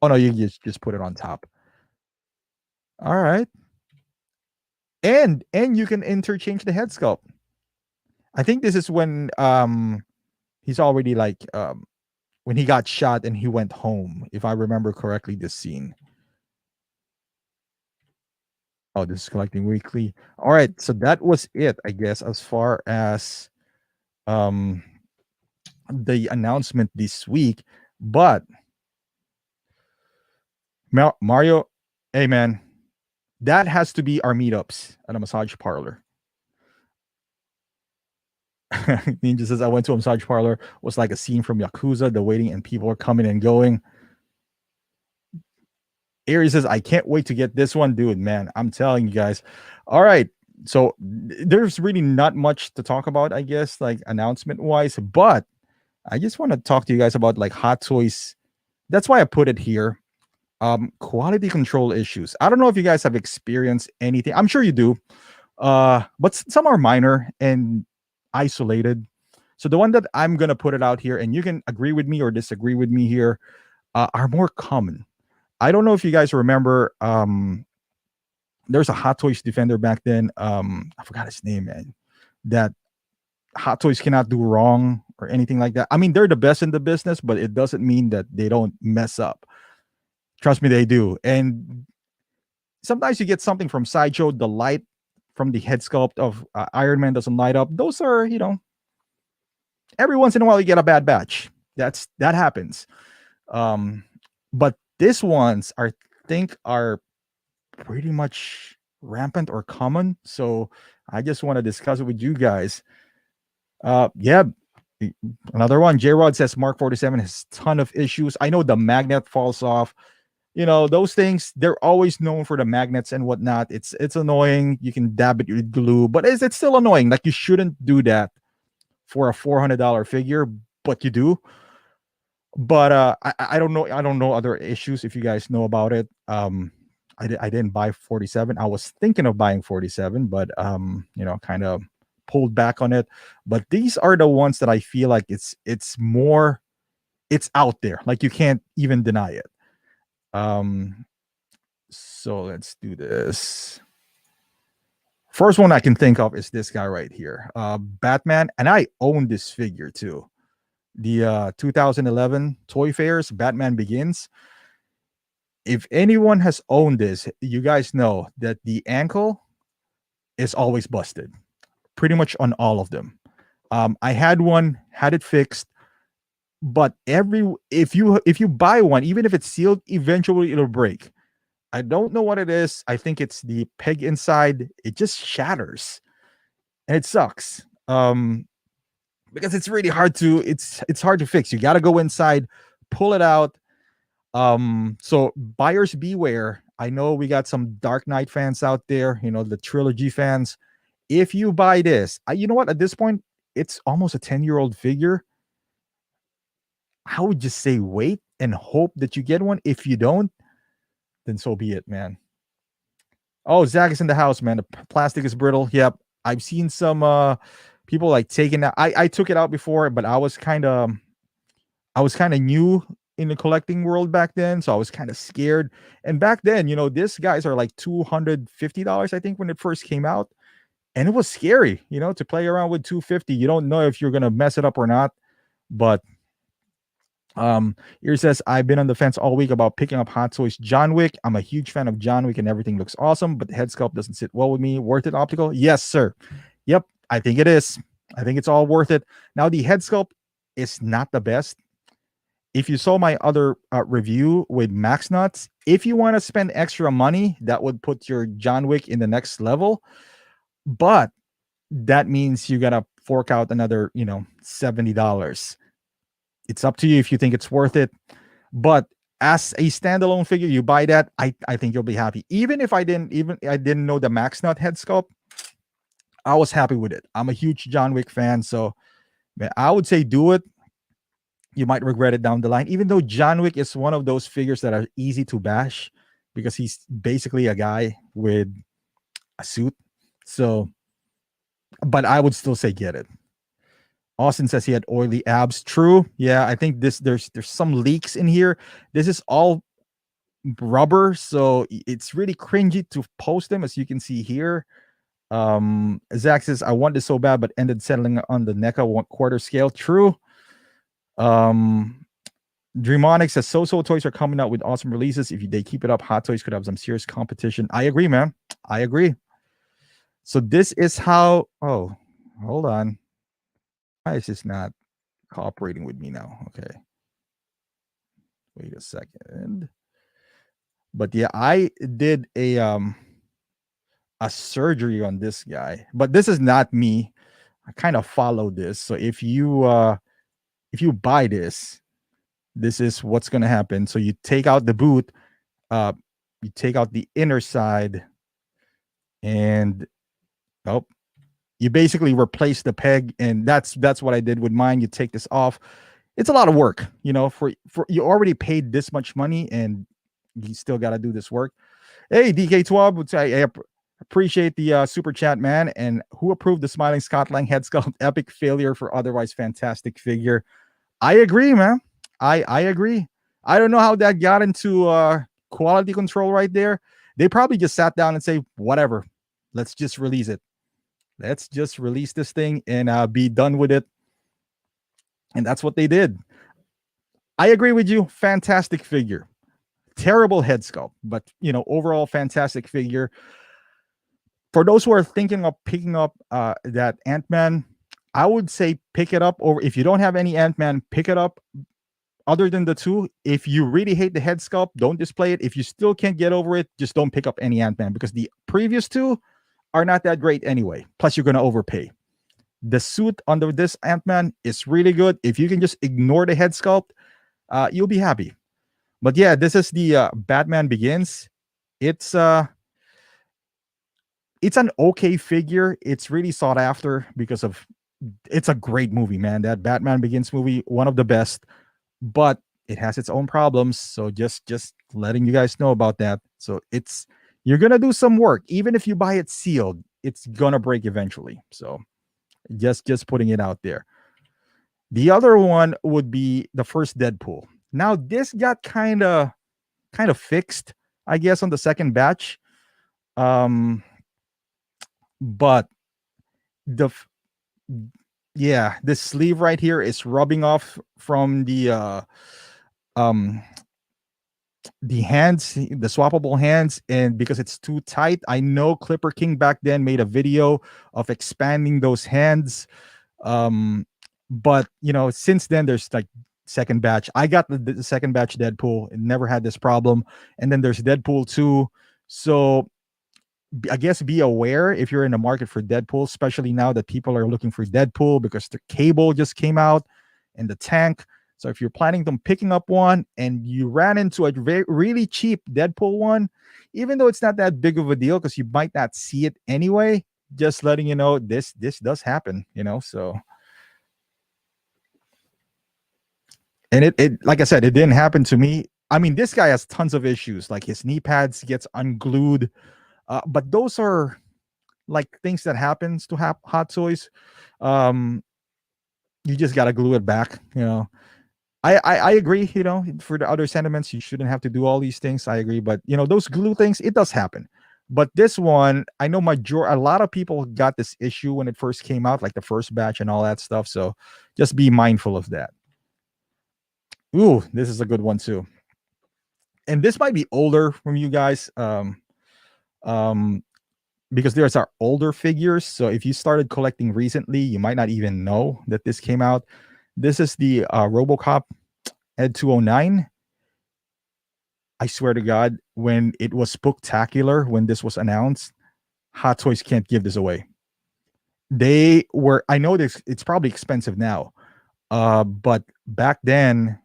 Oh no, you just put it on top. All right. And you can interchange the head sculpt. I think this is when he's already like when he got shot and he went home, if I remember correctly this scene. Oh, this is collecting weekly. All right, so that was it, I guess, as far as um the announcement this week. But Mario, hey man, that has to be our meetups at a massage parlor. Ninja says I went to a massage parlor, was like a scene from Yakuza, the waiting and people are coming and going. Aries says, I can't wait to get this one, dude. Man, I'm telling you guys. All right. So there's really not much to talk about, I guess, like announcement wise, but I just want to talk to you guys about like Hot Toys. That's why I put it here. Quality control issues. I don't know if you guys have experienced anything. I'm sure you do. But some are minor and isolated. So the one that I'm gonna put it out here, and you can agree with me or disagree with me here, are more common. I don't know if you guys remember. There's a Hot Toys Defender back then. I forgot his name, man. That Hot Toys cannot do wrong or anything like that. I mean, they're the best in the business, but it doesn't mean that they don't mess up. Trust me, they do. And sometimes you get something from Sideshow, the light from the head sculpt of Iron Man doesn't light up. Those are, every once in a while you get a bad batch. That happens. But these ones think are pretty much rampant or common. So I just want to discuss it with you guys. Yeah, another one. J Rod says Mark 47 has a ton of issues. I know the magnet falls off. Those things, they're always known for the magnets and whatnot. It's annoying. You can dab it with glue, but it's still annoying. Like, you shouldn't do that for a $400 figure, but you do. But I don't know. I don't know other issues if you guys know about it. I didn't buy 47. I was thinking of buying 47, but kind of pulled back on it. But these are the ones that I feel like it's more, it's out there. Like, you can't even deny it. So let's do this. First one I can think of is this guy right here, Batman, and I own this figure too. The 2011 Toy Fairs Batman Begins. If anyone has owned this, you guys know that the ankle is always busted, pretty much on all of them. I had one, had it fixed, but if you buy one, even if it's sealed, eventually it'll break. I don't know what it is. I think it's the peg inside. It just shatters, and it sucks. Because it's really hard to it's hard to fix. You got to go inside, pull it out. So buyers beware. I know we got some Dark Knight fans out there, the trilogy fans. If you buy this, you know what? At this point, it's almost a 10-year-old figure. I would just say wait and hope that you get one. If you don't, then so be it, man. Oh, Zach is in the house, man. The plastic is brittle. Yep. I've seen some people like taking that. I took it out before, but I was kind of new in the collecting world back then, so I was kind of scared. And back then, these guys are like $250, I think, when it first came out. And it was scary, to play around with 250. You don't know if you're gonna mess it up or not. But here says, I've been on the fence all week about picking up Hot Toys John Wick. I'm a huge fan of John Wick and everything looks awesome, but the head sculpt doesn't sit well with me. Worth it, optical? Yes, sir. Yep, I think it is. I think it's all worth it. Now, the head sculpt is not the best. If you saw my other review with Max Nuts, if you want to spend extra money, that would put your John Wick in the next level. But that means you gotta fork out another, $70. It's up to you if you think it's worth it. But as a standalone figure, you buy that, I think you'll be happy. Even if I didn't know the Max Nut head sculpt, I was happy with it. I'm a huge John Wick fan, so man, I would say do it. You might regret it down the line, even though John Wick is one of those figures that are easy to bash because he's basically a guy with a suit. So, but I would still say get it. Austin says he had oily abs. True. Yeah, I think there's some leaks in here. This is all rubber, so it's really cringy to post them, as you can see here. Zach says, I want this so bad, but ended settling on the NECA 1/4 scale. True. Dreamonic says So Toys are coming out with awesome releases. If they keep it up, Hot Toys could have some serious competition. I agree, man. I agree. So this is how. Oh, hold on. Why is this not cooperating with me now? Okay. Wait a second. But yeah, I did a surgery on this guy, but this is not me. I kind of follow this. So if you buy this, this is what's gonna happen. So you take out the boot, you take out the inner side, and oh, you basically replace the peg, and that's what I did with mine. You take this off. It's a lot of work, for you already paid this much money, and you still got to do this work. Hey, DK12, I appreciate the super chat, man. And who approved the Smiling Scott Lang head sculpt? Epic failure for otherwise fantastic figure. I agree, man. I agree. I don't know how that got into quality control right there. They probably just sat down and say, whatever, let's just release it. Let's just release this thing and be done with it. And that's what they did. I agree with you. Fantastic figure. Terrible head sculpt, but overall fantastic figure. For those who are thinking of picking up that Ant-Man, I would say pick it up. Or if you don't have any Ant-Man, pick it up. Other than the two, if you really hate the head sculpt, don't display it. If you still can't get over it, just don't pick up any Ant-Man, because the previous two are not that great anyway. Plus, you're going to overpay. The suit under this Ant-Man is really good. If you can just ignore the head sculpt, you'll be happy. But yeah, this is the Batman Begins. It's an okay figure. It's really sought after because of it's a great movie, man. That Batman Begins movie, one of the best, but it has its own problems. So just letting you guys know about that. So you're gonna do some work. Even if you buy it sealed, it's gonna break eventually. So just putting it out there. The other one would be the first Deadpool. Now this got kind of fixed, I guess, on the second batch. But this sleeve right here is rubbing off from the hands, the swappable hands, and because it's too tight. I know Clipper King back then made a video of expanding those hands. But since then there's like second batch. I got the second batch Deadpool. It never had this problem. And then there's Deadpool 2. So I guess be aware if you're in the market for Deadpool, especially now that people are looking for Deadpool because the Cable just came out and the Tank. So if you're planning on picking up one and you ran into a really cheap Deadpool one, even though it's not that big of a deal because you might not see it anyway, just letting you know this does happen, so. And it like I said, it didn't happen to me. I mean, this guy has tons of issues, like his knee pads gets unglued. But those are like things that happens to Hot Toys. You just got to glue it back, I agree, for the other sentiments, you shouldn't have to do all these things. I agree. But, those glue things, it does happen. But this one, I know a lot of people got this issue when it first came out, like the first batch and all that stuff. So just be mindful of that. Ooh, this is a good one too. And this might be older from you guys. Because there's our older figures. So if you started collecting recently, you might not even know that this came out. This is the Robocop Ed 209. I swear to God, when it was spectacular, when this was announced, Hot Toys can't give this away. I know it's probably expensive now. But back then,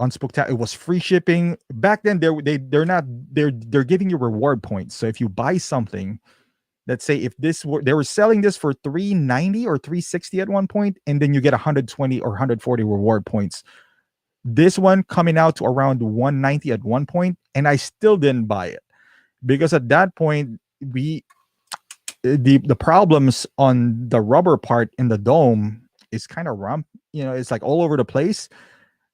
on Spectacular, it was free shipping. Back then, they're giving you reward points. So if you buy something, let's say if they were selling this for $390 or $360 at one point, and then you get 120 or 140 reward points. This one coming out to around $190 at one point, and I still didn't buy it because at that point the problems on the rubber part in the dome is kind of rump, it's like all over the place,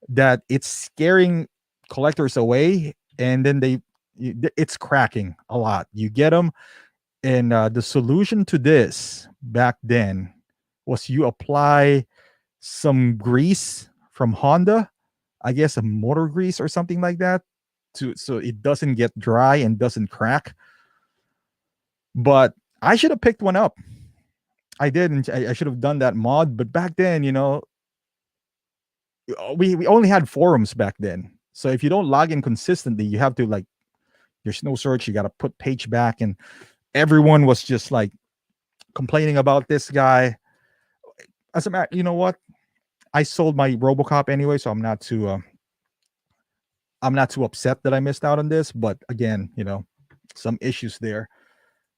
that it's scaring collectors away, and then it's cracking a lot. You get them, and the solution to this back then was you apply some grease from Honda, I guess a motor grease or something like that, to so it doesn't get dry and doesn't crack. But I should have picked one up. I didn't. I should have done that mod. But back then, we only had forums back then. So if you don't log in consistently, you have to like there's no search. You got to put page back, and everyone was just like complaining about this guy. As a matter, you know what? I sold my Robocop anyway, so I'm not too upset that I missed out on this. But again, some issues there.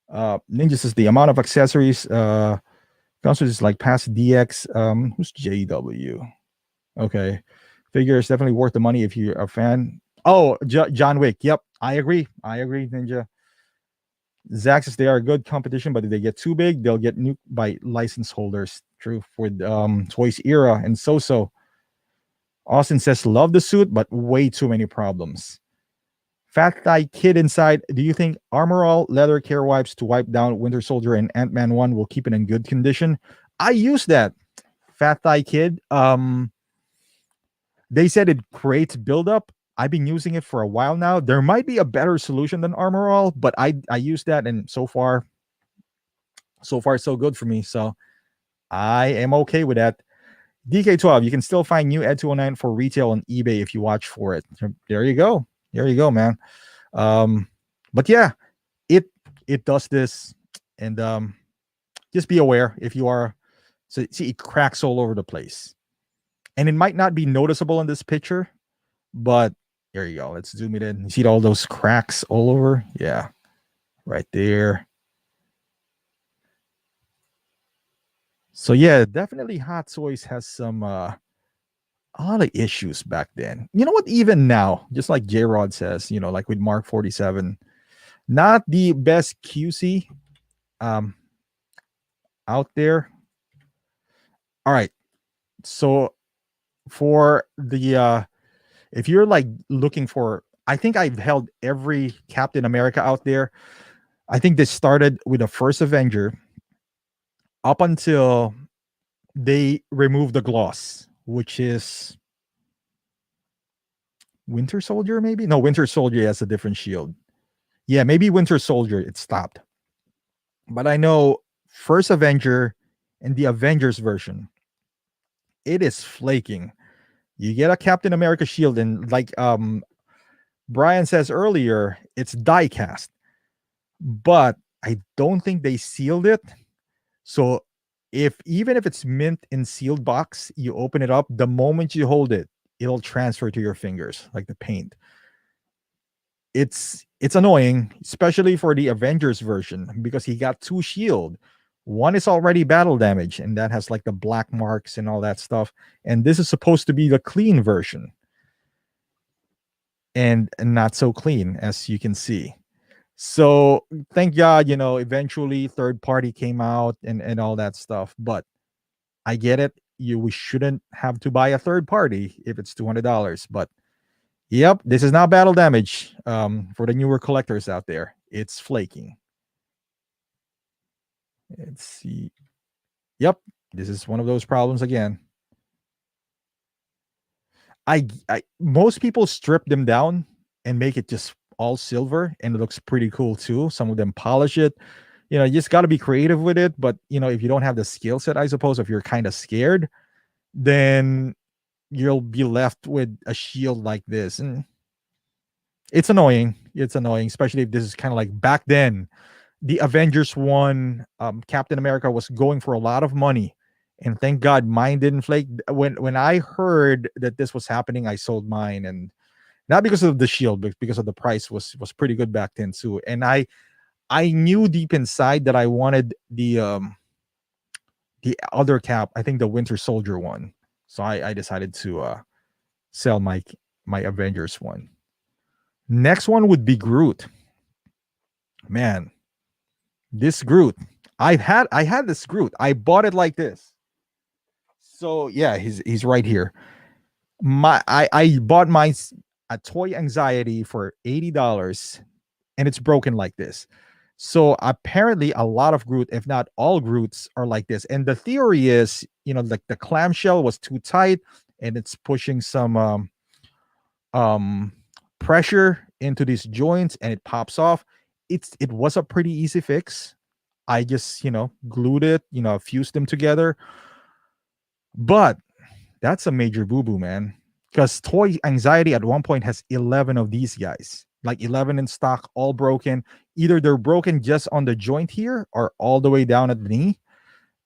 Ninja says the amount of accessories comes with like past DX. Who's JW? Okay, figure is definitely worth the money if you're a fan. Oh, John Wick. Yep, I agree. Ninja. Zach says they are a good competition, but if they get too big, they'll get nuked by license holders. True for Toys era and so. Austin says love the suit, but way too many problems. Fat Thigh Kid inside. Do you think Armor All leather care wipes to wipe down Winter Soldier and Ant-Man 1 will keep it in good condition? I use that. Fat Thigh Kid. They said it creates buildup. I've been using it for a while now. There might be a better solution than Armor All, but I use that, and so far so good for me. So I am okay with that. DK12, you can still find new Ed 209 for retail on eBay if you watch for it. There you go. There you go, man. But yeah, it does this, and just be aware if you are. So see, it cracks all over the place, and it might not be noticeable in this picture, but there you go. Let's zoom it in. You see all those cracks all over? Yeah, right there. So yeah, definitely Hot Toys has some a lot of issues back then. You know what? Even now, just like J Rod says, like with Mark 47, not the best QC out there. All right. So for the if you're like looking for, I think I've held every Captain America out there. I think this started with the first Avenger up until they removed the gloss, which is Winter Soldier, maybe? No, Winter Soldier has a different shield. Yeah, maybe Winter Soldier, it stopped. But I know first Avenger and the Avengers version, it is flaking. You get a Captain America shield, and like Brian says earlier, it's die cast. But I don't think they sealed it. So even if it's mint in sealed box, you open it up, the moment you hold it, it'll transfer to your fingers like the paint. It's annoying, especially for the Avengers version, because he got two shield. One is already battle damage, and that has like the black marks and all that stuff. And this is supposed to be the clean version. And not so clean, as you can see. So thank God, eventually third party came out and all that stuff. But I get it. We shouldn't have to buy a third party if it's $200. But yep, this is not battle damage for the newer collectors out there. It's flaking. Let's see. Yep, this is one of those problems again. I most people strip them down and make it just all silver, and it looks pretty cool too. Some of them polish it. You just got to be creative with it. But if you don't have the skill set, I suppose, if you're kind of scared, then you'll be left with a shield like this, and it's annoying. It's annoying, especially if this is kind of like back then. The Avengers one, Captain America was going for a lot of money, and thank God mine didn't flake. When I heard that this was happening, I sold mine, and not because of the shield, but because of the price was pretty good back then too. And I knew deep inside that I wanted the other cap. I think the Winter Soldier one. So I decided to sell my Avengers one. Next one would be Groot. Man, this Groot. I had this Groot. I bought it like this. So yeah, he's right here. I bought my a toy anxiety for $80, and it's broken like this. So apparently, a lot of Groot, if not all Groots, are like this. And the theory is, like the clamshell was too tight, and it's pushing some um pressure into these joints, and it pops off. It was a pretty easy fix. I just glued it, fused them together. But that's a major boo boo, man. Because Toy Anxiety at one point has 11 of these guys, like 11 in stock, all broken. Either they're broken just on the joint here or all the way down at the knee.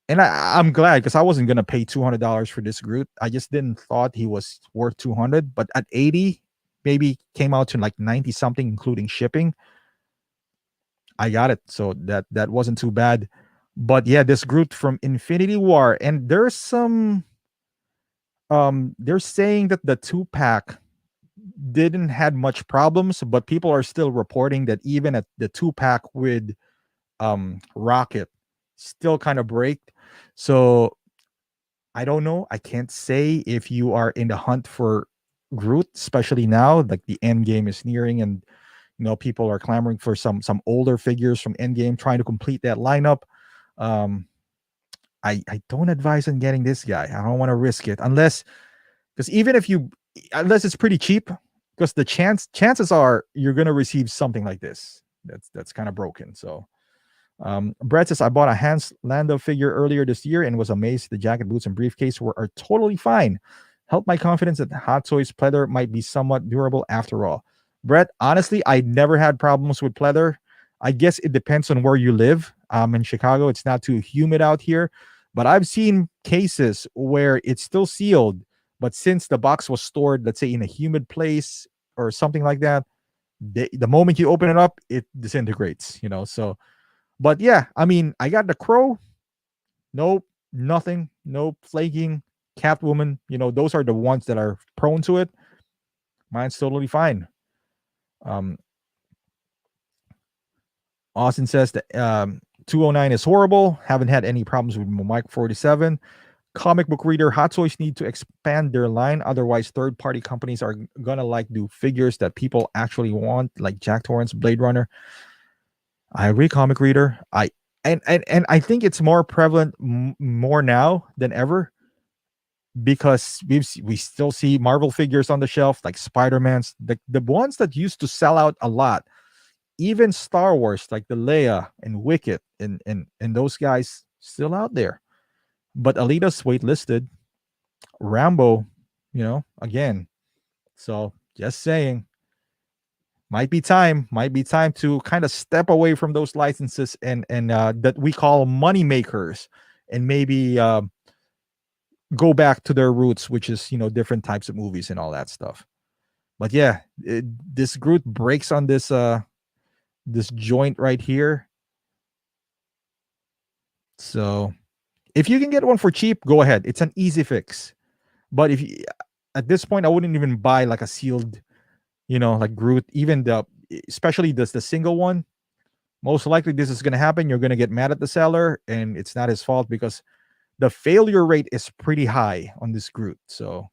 And I'm glad, because I wasn't gonna pay $200 for this Groot. I just didn't thought he was worth 200. But at 80, maybe came out to like 90 something, including shipping. I got it, so that wasn't too bad. But yeah, this Groot from Infinity War, and there's some they're saying that the two pack didn't had much problems, but people are still reporting that even at the two pack with Rocket still kind of break. So I don't know. I can't say if you are in the hunt for Groot, especially now, like the end game is nearing, and people are clamoring for some older figures from Endgame, trying to complete that lineup. Um, I don't advise on getting this guy. I don't want to risk it unless, because even if you, unless it's pretty cheap, because the chances are you're gonna receive something like this. That's kind of broken. So Brett says, I bought a Hans Lando figure earlier this year and was amazed the jacket, boots, and briefcase are totally fine. Helped my confidence that Hot Toys pleather might be somewhat durable after all. Brett, honestly, I never had problems with pleather. I guess it depends on where you live. In Chicago, it's not too humid out here, but I've seen cases where it's still sealed, but since the box was stored, let's say in a humid place or something like that, the moment you open it up, it disintegrates. So but yeah, I mean, I got the Crow. Nope, nothing. No flaking. Catwoman. Those are the ones that are prone to it. Mine's totally fine. Um, Austin says that 209 is horrible. Haven't had any problems with Mike 47. Comic book reader, Hot Toys need to expand their line. Otherwise, third-party companies are gonna do figures that people actually want, like Jack Torrance, Blade Runner. I agree, comic reader. And I think it's more prevalent more now than ever, because we still see Marvel figures on the shelf, like Spider-Man's, the ones that used to sell out a lot. Even Star Wars, like the Leia and Wicket, and those guys still out there. But Alita's waitlisted. Rambo, again. So just saying, might be time to kind of step away from those licenses and that we call money makers, and maybe go back to their roots, which is different types of movies and all that stuff. But yeah, this Groot breaks on this joint right here. So if you can get one for cheap, go ahead. It's an easy fix. But if you, at this point, I wouldn't even buy like a sealed, like Groot, even especially the single one. Most likely this is going to happen. You're going to get mad at the seller, and it's not his fault, because the failure rate is pretty high on this Groot. So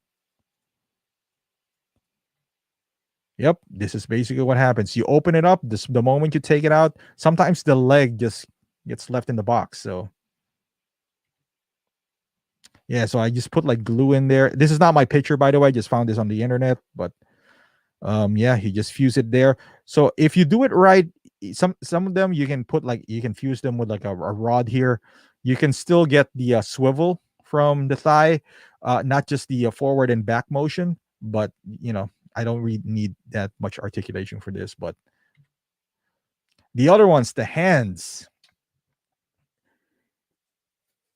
yep, this is basically what happens. You open it up, the moment you take it out, sometimes the leg just gets left in the box. So yeah, so I just put like glue in there. This is not my picture, by the way. I just found this on the internet, but yeah, you just fuse it there. So if you do it right, some of them you can put, like, you can fuse them with like a rod here. You can still get the swivel from the thigh, not just the forward and back motion. But I don't really need that much articulation for this. But the other ones, the hands,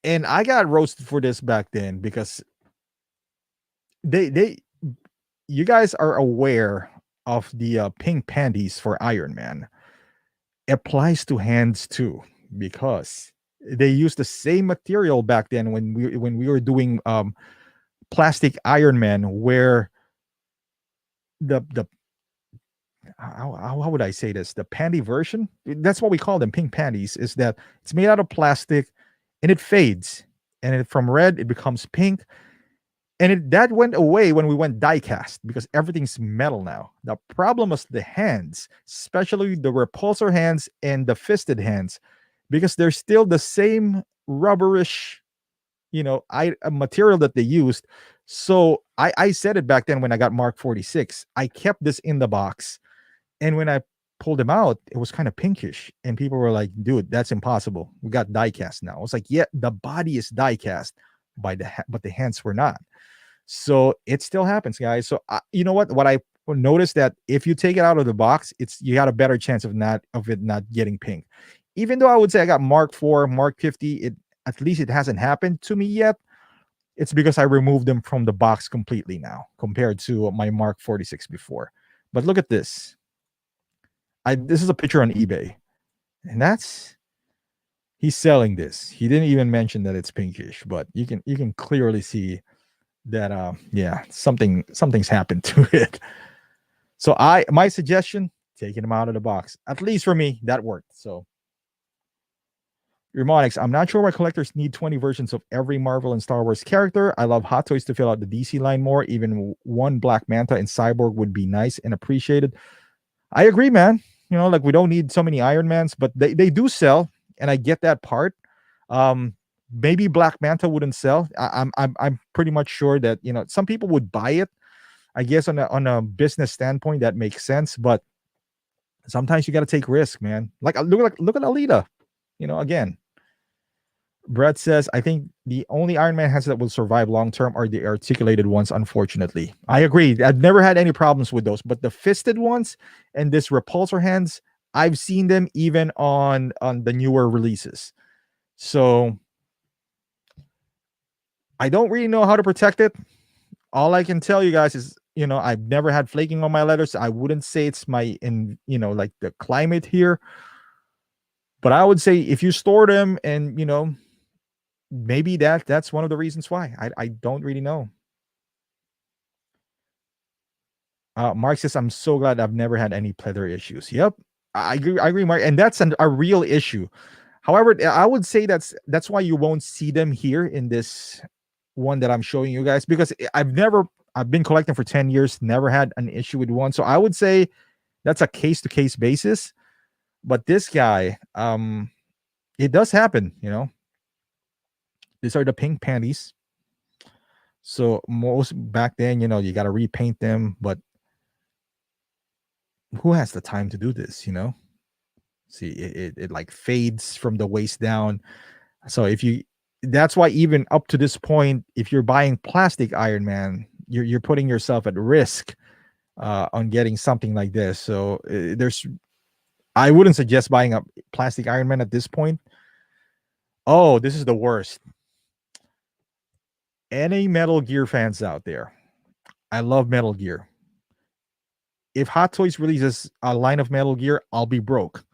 and I got roasted for this back then, because they you guys are aware of the pink panties for Iron Man. Applies to hands too, because they used the same material back then when we were doing plastic Iron Man, where the how would I say this, the panty version, that's what we call them, pink panties, is that it's made out of plastic, and it fades, and from red it becomes pink, and that went away when we went die cast because everything's metal now. The problem was the hands, especially the repulsor hands and the fisted hands, because they're still the same rubberish, material that they used. So I said it back then when I got Mark 46. I kept this in the box, and when I pulled them out, it was kind of pinkish, and people were like, "Dude, that's impossible. We got die cast now." I was like, "Yeah, the body is die cast but the hands were not." So it still happens, guys. So you know what I noticed, that if you take it out of the box, you got a better chance of it not getting pink. Even though I would say I got Mark 4, Mark 50, it at least it hasn't happened to me yet. It's because I removed them from the box completely now compared to my Mark 46 before. But look at this. This is a picture on eBay, and he's selling this. He didn't even mention that it's pinkish, but you can clearly see that yeah, something's happened to it. So my suggestion, taking them out of the box. At least for me, that worked. So Harmonics, I'm not sure why collectors need 20 versions of every Marvel and Star Wars character. I love Hot Toys to fill out the DC line more. Even one Black Manta and Cyborg would be nice and appreciated. I agree, man. Like we don't need so many Iron Mans, but they do sell, and I get that part. Maybe Black Manta wouldn't sell. I'm pretty much sure that some people would buy it. I guess on a business standpoint that makes sense, but sometimes you got to take risk, man. Look at Alita. Again, Brett says, I think the only Iron Man hands that will survive long term are the articulated ones, unfortunately. I agree. I've never had any problems with those, but the fisted ones and this repulsor hands, I've seen them even on the newer releases. So I don't really know how to protect it. All I can tell you guys is, I've never had flaking on my letters. I wouldn't say it's like the climate here. But I would say if you store them and, maybe that's one of the reasons why. I don't really know. Mark says, I'm so glad I've never had any pleather issues. Yep. I agree, Mark. And that's a real issue. However, I would say that's why you won't see them here in this one that I'm showing you guys, because I've been collecting for 10 years, never had an issue with one. So I would say that's a case-to-case basis. But this guy, it does happen, These are the pink panties. So most back then, you got to repaint them, but who has the time to do this, See, it like fades from the waist down. So that's why even up to this point, if you're buying plastic Iron Man, you're putting yourself at risk on getting something like this. So I wouldn't suggest buying a plastic Iron Man at this point. Oh, this is the worst. Any Metal Gear fans out there, I love Metal Gear. If Hot Toys releases a line of Metal Gear, I'll be broke.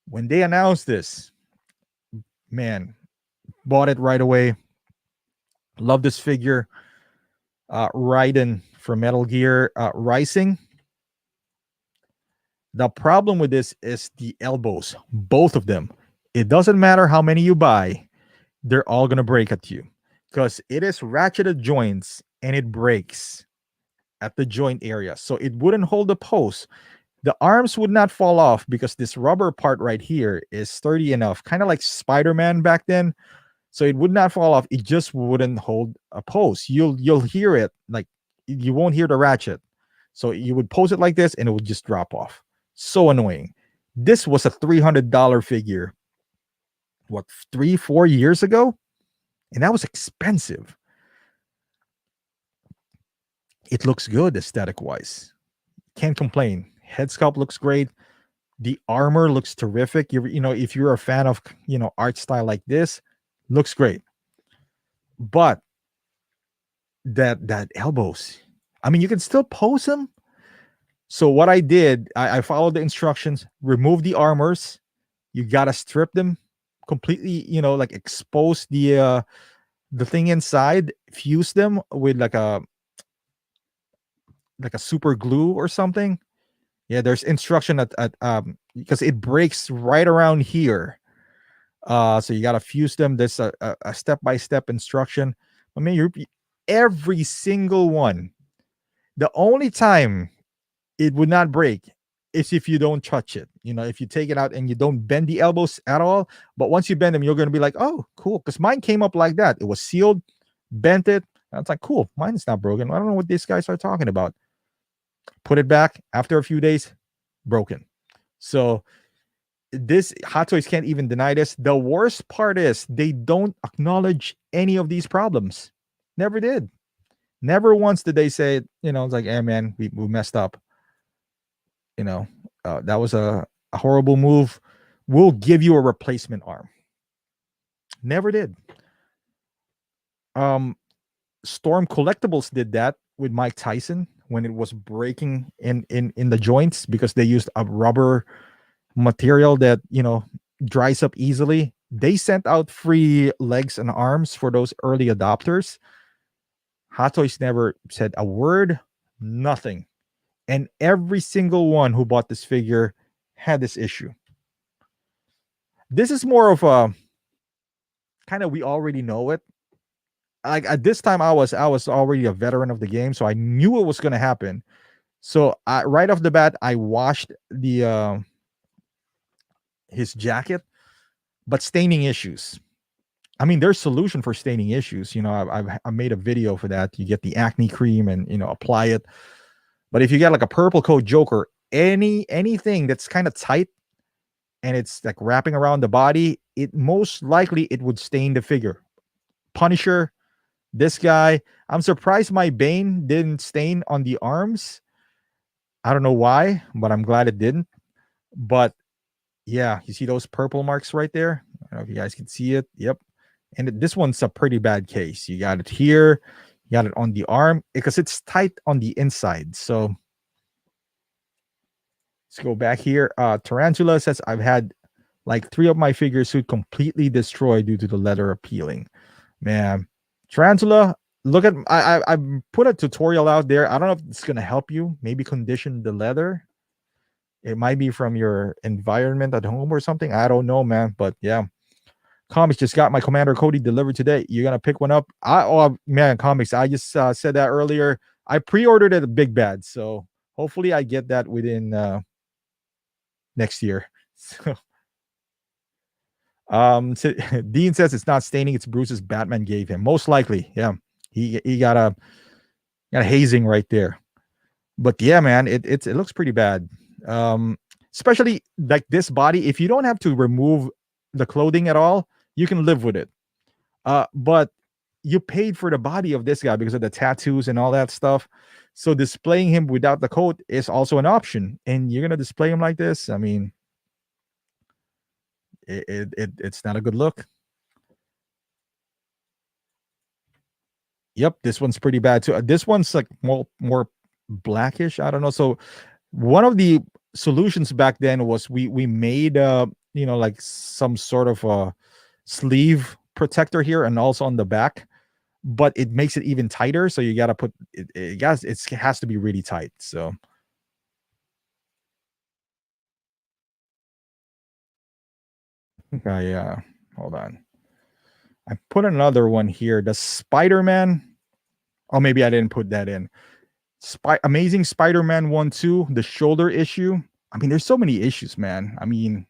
When they announced this, man, bought it right away. Love this figure. Raiden from Metal Gear Rising. The problem with this is the elbows, both of them. It doesn't matter how many you buy, they're all going to break at you because it is ratcheted joints and it breaks at the joint area. So it wouldn't hold the pose. The arms would not fall off because this rubber part right here is sturdy enough, kind of like Spider-Man back then. So it would not fall off. It just wouldn't hold a pose. You'll hear it, like you won't hear the ratchet. So you would pose it like this and it would just drop off. So annoying. This was a $300 figure. What, 3-4 years ago? And that was expensive. It looks good aesthetic wise. Can't complain. Head sculpt looks great. The armor looks terrific. If you're a fan of art style like this, looks great. But that elbows, I mean, you can still pose them. So what I did, I followed the instructions, remove the armors. You gotta strip them completely, like expose the thing inside, fuse them with like a super glue or something. Yeah, there's instruction at because it breaks right around here. So you got to fuse them. There's a step-by-step instruction. I mean, every single one. The only time it would not break is if you don't touch it. If you take it out and you don't bend the elbows at all. But once you bend them, you're going to be like, oh, cool. Because mine came up like that. It was sealed, bent it. And it's like, cool. Mine is not broken. I don't know what these guys are talking about. Put it back after a few days, broken. So this Hot Toys can't even deny this. The worst part is they don't acknowledge any of these problems. Never did. Never once did they say, it's like, hey man, we messed up. That was a horrible move. We'll give you a replacement arm. Never did. Storm Collectibles did that with Mike Tyson when it was breaking in the joints because they used a rubber material that dries up easily. They sent out free legs and arms for those early adopters. Hot Toys never said a word, nothing. And every single one who bought this figure had this issue. This is more of a kind of, we already know it. Like at this time, I was already a veteran of the game, so I knew it was going to happen. So right off the bat, I washed his jacket, but staining issues. I mean, there's solution for staining issues. I made a video for that. You get the acne cream and apply it. But if you get like a purple coat Joker, anything that's kind of tight and it's like wrapping around the body, it most likely it would stain the figure. Punisher, this guy, I'm surprised my Bane didn't stain on the arms. I don't know why, but I'm glad it didn't. But yeah, you see those purple marks right there? I don't know if you guys can see it. Yep. And this one's a pretty bad case. You got it here. You got it on the arm because it's tight on the inside. So let's go back here. Tarantula says, I've had like 3 of my figures who completely destroyed due to the leather peeling. Man, Tarantula, look at, I put a tutorial out there. I don't know if it's going to help you. Maybe condition the leather. It might be from your environment at home or something. I don't know, man. But yeah. Comics just got my Commander Cody delivered today. You're going to pick one up? Oh, man, Comics. I just said that earlier. I pre-ordered it at Big Bad. So hopefully I get that within next year. So, Dean says it's not staining. It's Bruce's Batman gave him. Most likely. Yeah. He got a hazing right there. But yeah, man, it looks pretty bad. Especially like this body. If you don't have to remove the clothing at all, you can live with it. But you paid for the body of this guy because of the tattoos and all that stuff. So displaying him without the coat is also an option. And you're gonna display him like this. I mean, it's not a good look. Yep, this one's pretty bad too. This one's like more blackish. I don't know. So one of the solutions back then was we made like some sort of a sleeve protector here and also on the back, but it makes it even tighter. So you got to put it has to be really tight. So yeah, hold on. I put another one here. The Spider-Man. Oh, maybe I didn't put that in. Amazing Spider-Man 1-2, the shoulder issue. I mean, there's so many issues, man. I mean,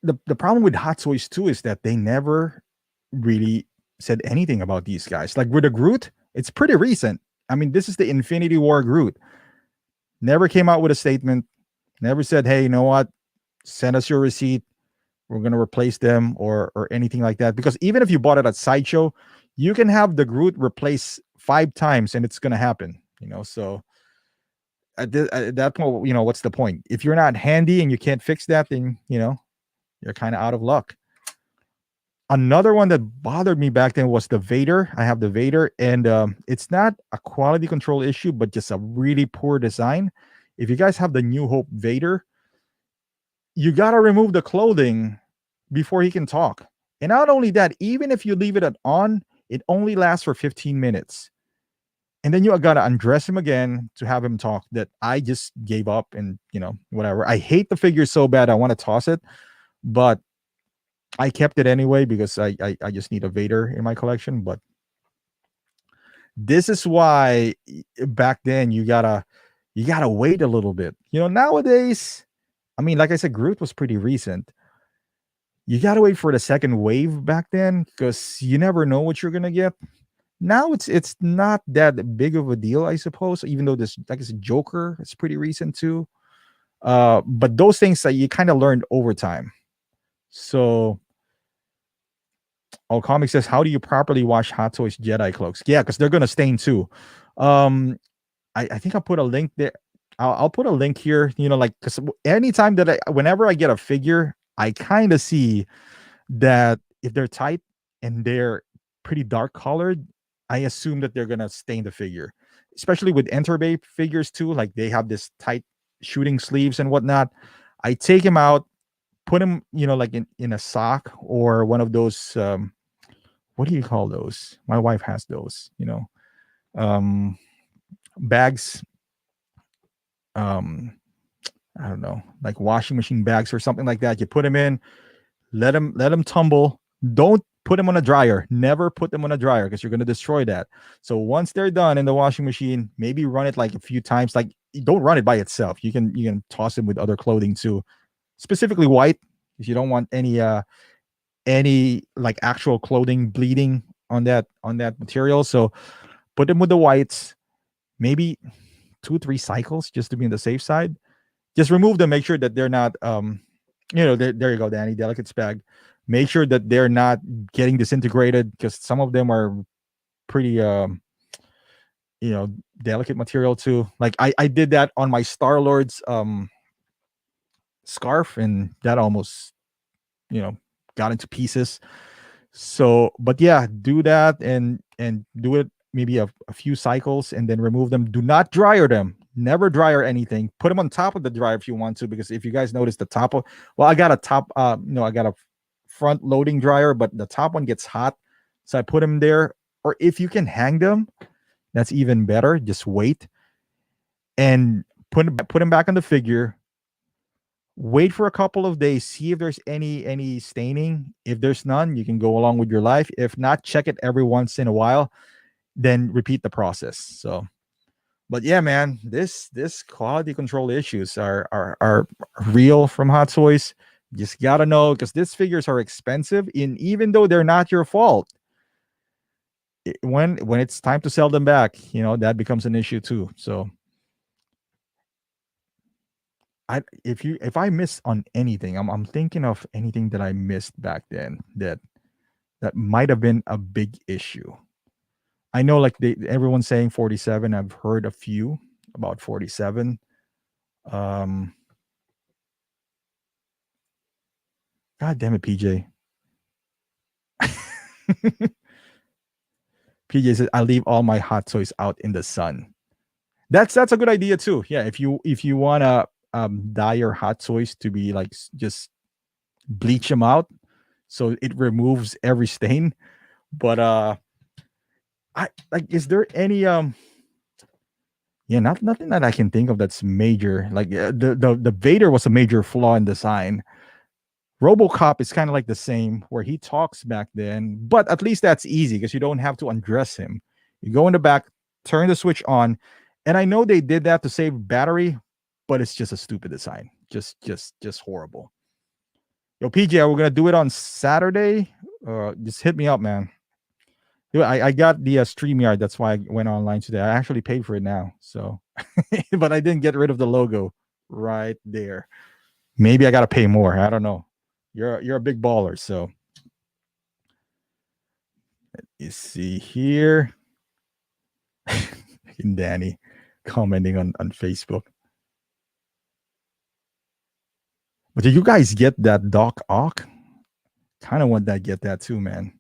the problem with Hot Toys too is that they never really said anything about these guys. Like with the Groot, it's pretty recent. I mean, this is the Infinity War Groot. Never came out with a statement. Never said, hey, you know what? Send us your receipt. We're going to replace them or anything like that. Because even if you bought it at Sideshow, you can have the Groot replaced 5 times and it's going to happen. So at that point, what's the point? If you're not handy and you can't fix that, then, you're kind of out of luck. Another one that bothered me back then was the Vader. I have the Vader, and it's not a quality control issue, but just a really poor design. If you guys have the New Hope Vader, you got to remove the clothing before he can talk. And not only that, even if you leave it on, it only lasts for 15 minutes. and then you gotta undress him again to have him talk. That I just gave up, and whatever. I hate the figure so bad. I want to toss it, but I kept it anyway because I just need a Vader in my collection. But this is why back then you gotta wait a little bit. Nowadays, I mean, like I said, Groot was pretty recent. You gotta wait for the second wave back then because you never know what you're gonna get. Now it's not that big of a deal, I suppose. Even though this, like I said, Joker is pretty recent too. But those things that you kind of learned over time. So, Comic says, how do you properly wash Hot Toys Jedi cloaks? Yeah, because they're gonna stain too. Um, I think I'll put a link there. I'll put a link here. Like because anytime whenever I get a figure, I kind of see that if they're tight and they're pretty dark colored, I assume that they're gonna stain the figure. Especially with Enterbay figures too, like they have this tight shooting sleeves and whatnot. I take him out, put him, like in a sock or one of those. What do you call those? My wife has those. Um, bags. Um, I don't know, like washing machine bags or something like that. You put them in, let them tumble. Don't put them on a dryer. Never put them on a dryer because you're going to destroy that. So once they're done in the washing machine, maybe run it like a few times. Like don't run it by itself. You can toss them with other clothing too, specifically white, because you don't want any like actual clothing bleeding on that material. So put them with the whites, maybe 2-3 cycles just to be on the safe side. Just remove them. Make sure that they're not there you go, Danny, delicate spag. Make sure that they're not getting disintegrated because some of them are pretty delicate material too. Like I did that on my Star Lord's scarf, and that almost you know got into pieces. So but yeah, do that, and do it maybe a few cycles, and then remove them. Do not dryer them. Never dryer anything. Put them on top of the dryer if you want to, because if you guys notice the top of, well, I got a top I got a front loading dryer, but the top one gets hot, so I put them there. Or if you can hang them, that's even better. Just wait and put them back on the figure. Wait for a couple of days, see if there's any staining. If there's none, you can go along with your life. If not, check it every once in a while, then repeat the process. So but yeah, man, this quality control issues are real from Hot Toys. You just gotta know, because these figures are expensive, and even though they're not your fault, when it's time to sell them back, that becomes an issue too. So if I missed on anything, I'm thinking of anything that I missed back then that might have been a big issue. I know, like everyone's saying 47. I've heard a few about 47. Um, God damn it, PJ. PJ says I leave all my hot toys out in the sun. That's a good idea too. Yeah, if you wanna dye your hot toys to be like just bleach them out so it removes every stain. But I like, is there any yeah, nothing that I can think of that's major. Like the Vader was a major flaw in design. Robocop is kind of like the same, where he talks back then, but at least that's easy because you don't have to undress him. You go in the back, turn the switch on, and I know they did that to save battery, but it's just a stupid design. Just horrible. Yo, PJ, we're gonna do it on Saturday. Just hit me up, man. Dude, I got the StreamYard. That's why I went online today. I actually paid for it now, so but I didn't get rid of the logo right there. Maybe I gotta pay more. I don't know. You're a big baller, so you see here. And Danny commenting on Facebook. But did you guys get that Doc Ock? Kind of want that, get that too, man.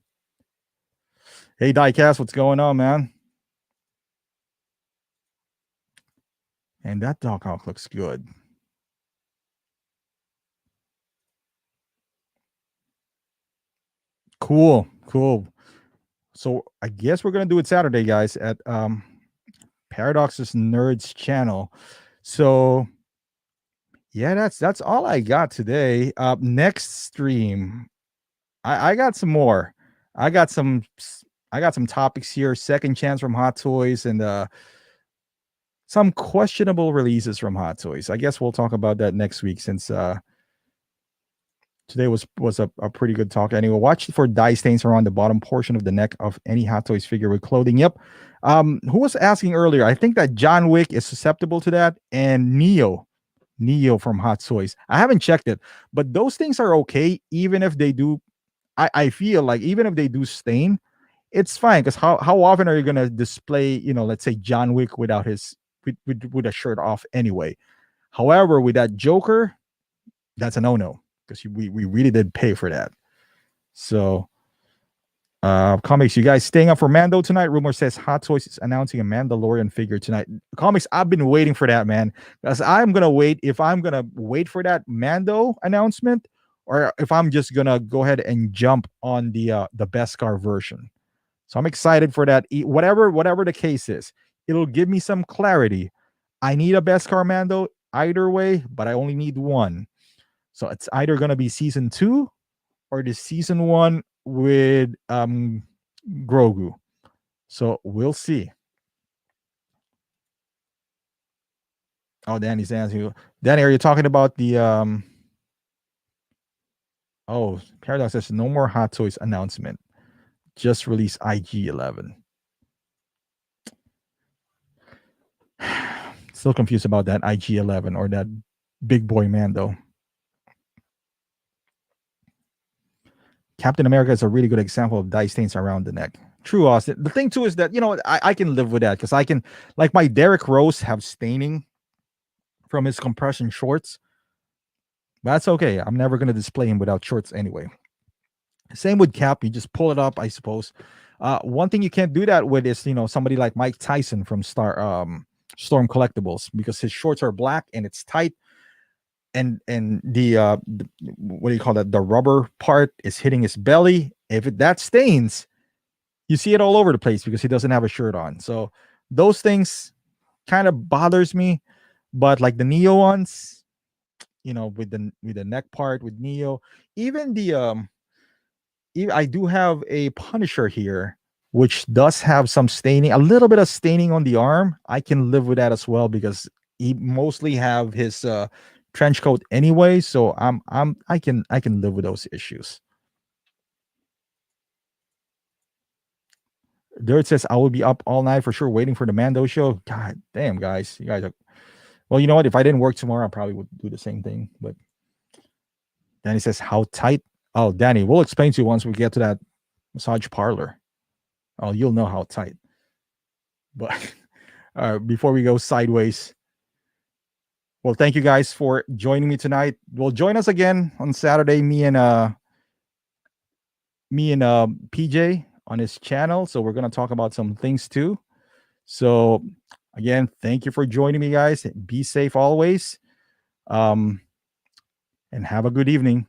Hey Diecast, what's going on, man? And that Doc Ock looks good. Cool. So I guess we're gonna do it Saturday, guys, at Paradox's Nerds channel. So yeah, that's all I got today. Next stream, I got some more. I got some I got some topics here. Second chance from Hot Toys and some questionable releases from Hot Toys. I guess we'll talk about that next week since today was a pretty good talk. Anyway, watch for dye stains around the bottom portion of the neck of any Hot Toys figure with clothing. Yep. Who was asking earlier? I think that John Wick is susceptible to that, and Neo from Hot Toys. I haven't checked it, but those things are okay, even if they do. I feel like even if they do stain, it's fine because how often are you gonna display, let's say John Wick without his with a shirt off anyway? However, with that Joker, that's a no-no because we really did pay for that. So comics, you guys staying up for Mando tonight? Rumor says Hot Toys is announcing a Mandalorian figure tonight. Comics, I've been waiting for that, man. Because I'm gonna wait. If I'm gonna wait for that Mando announcement, or if I'm just gonna go ahead and jump on the Beskar version. So I'm excited for that. Whatever the case is, it'll give me some clarity. I need a Beskar Mando either way, but I only need one. So it's either gonna be season 2 or the season 1 with Grogu. So we'll see. Oh, Danny's asking. Danny, are you talking about the oh, Paradox says no more Hot Toys announcement. Just release IG-11. Still confused about that IG-11 or that big boy Mando. Captain America is a really good example of dye stains around the neck. True, Austin. The thing too is that I can live with that because I can, like my Derrick Rose, have staining from his compression shorts. That's okay. I'm never gonna display him without shorts anyway. Same with Cap. You just pull it up, I suppose. One thing you can't do that with is somebody like Mike Tyson from Storm Collectibles because his shorts are black and it's tight, and the what do you call that? The rubber part is hitting his belly. If that stains, you see it all over the place because he doesn't have a shirt on. So those things kind of bothers me. But like the Neo ones, with the neck part with Neo, even I do have a Punisher here, which does have some staining, a little bit of staining on the arm. I can live with that as well because he mostly have his trench coat anyway. So I can live with those issues. Dirt says I will be up all night for sure, waiting for the Mando show. God damn, guys, you guys are. Well, you know what? If I didn't work tomorrow, I probably would do the same thing. But Danny says how tight. Oh, Danny, we'll explain to you once we get to that massage parlor. Oh, you'll know how tight. But before we go sideways, well, thank you guys for joining me tonight. Well, join us again on Saturday. Me and PJ on his channel. So we're gonna talk about some things too. So again, thank you for joining me, guys. Be safe always. And have a good evening.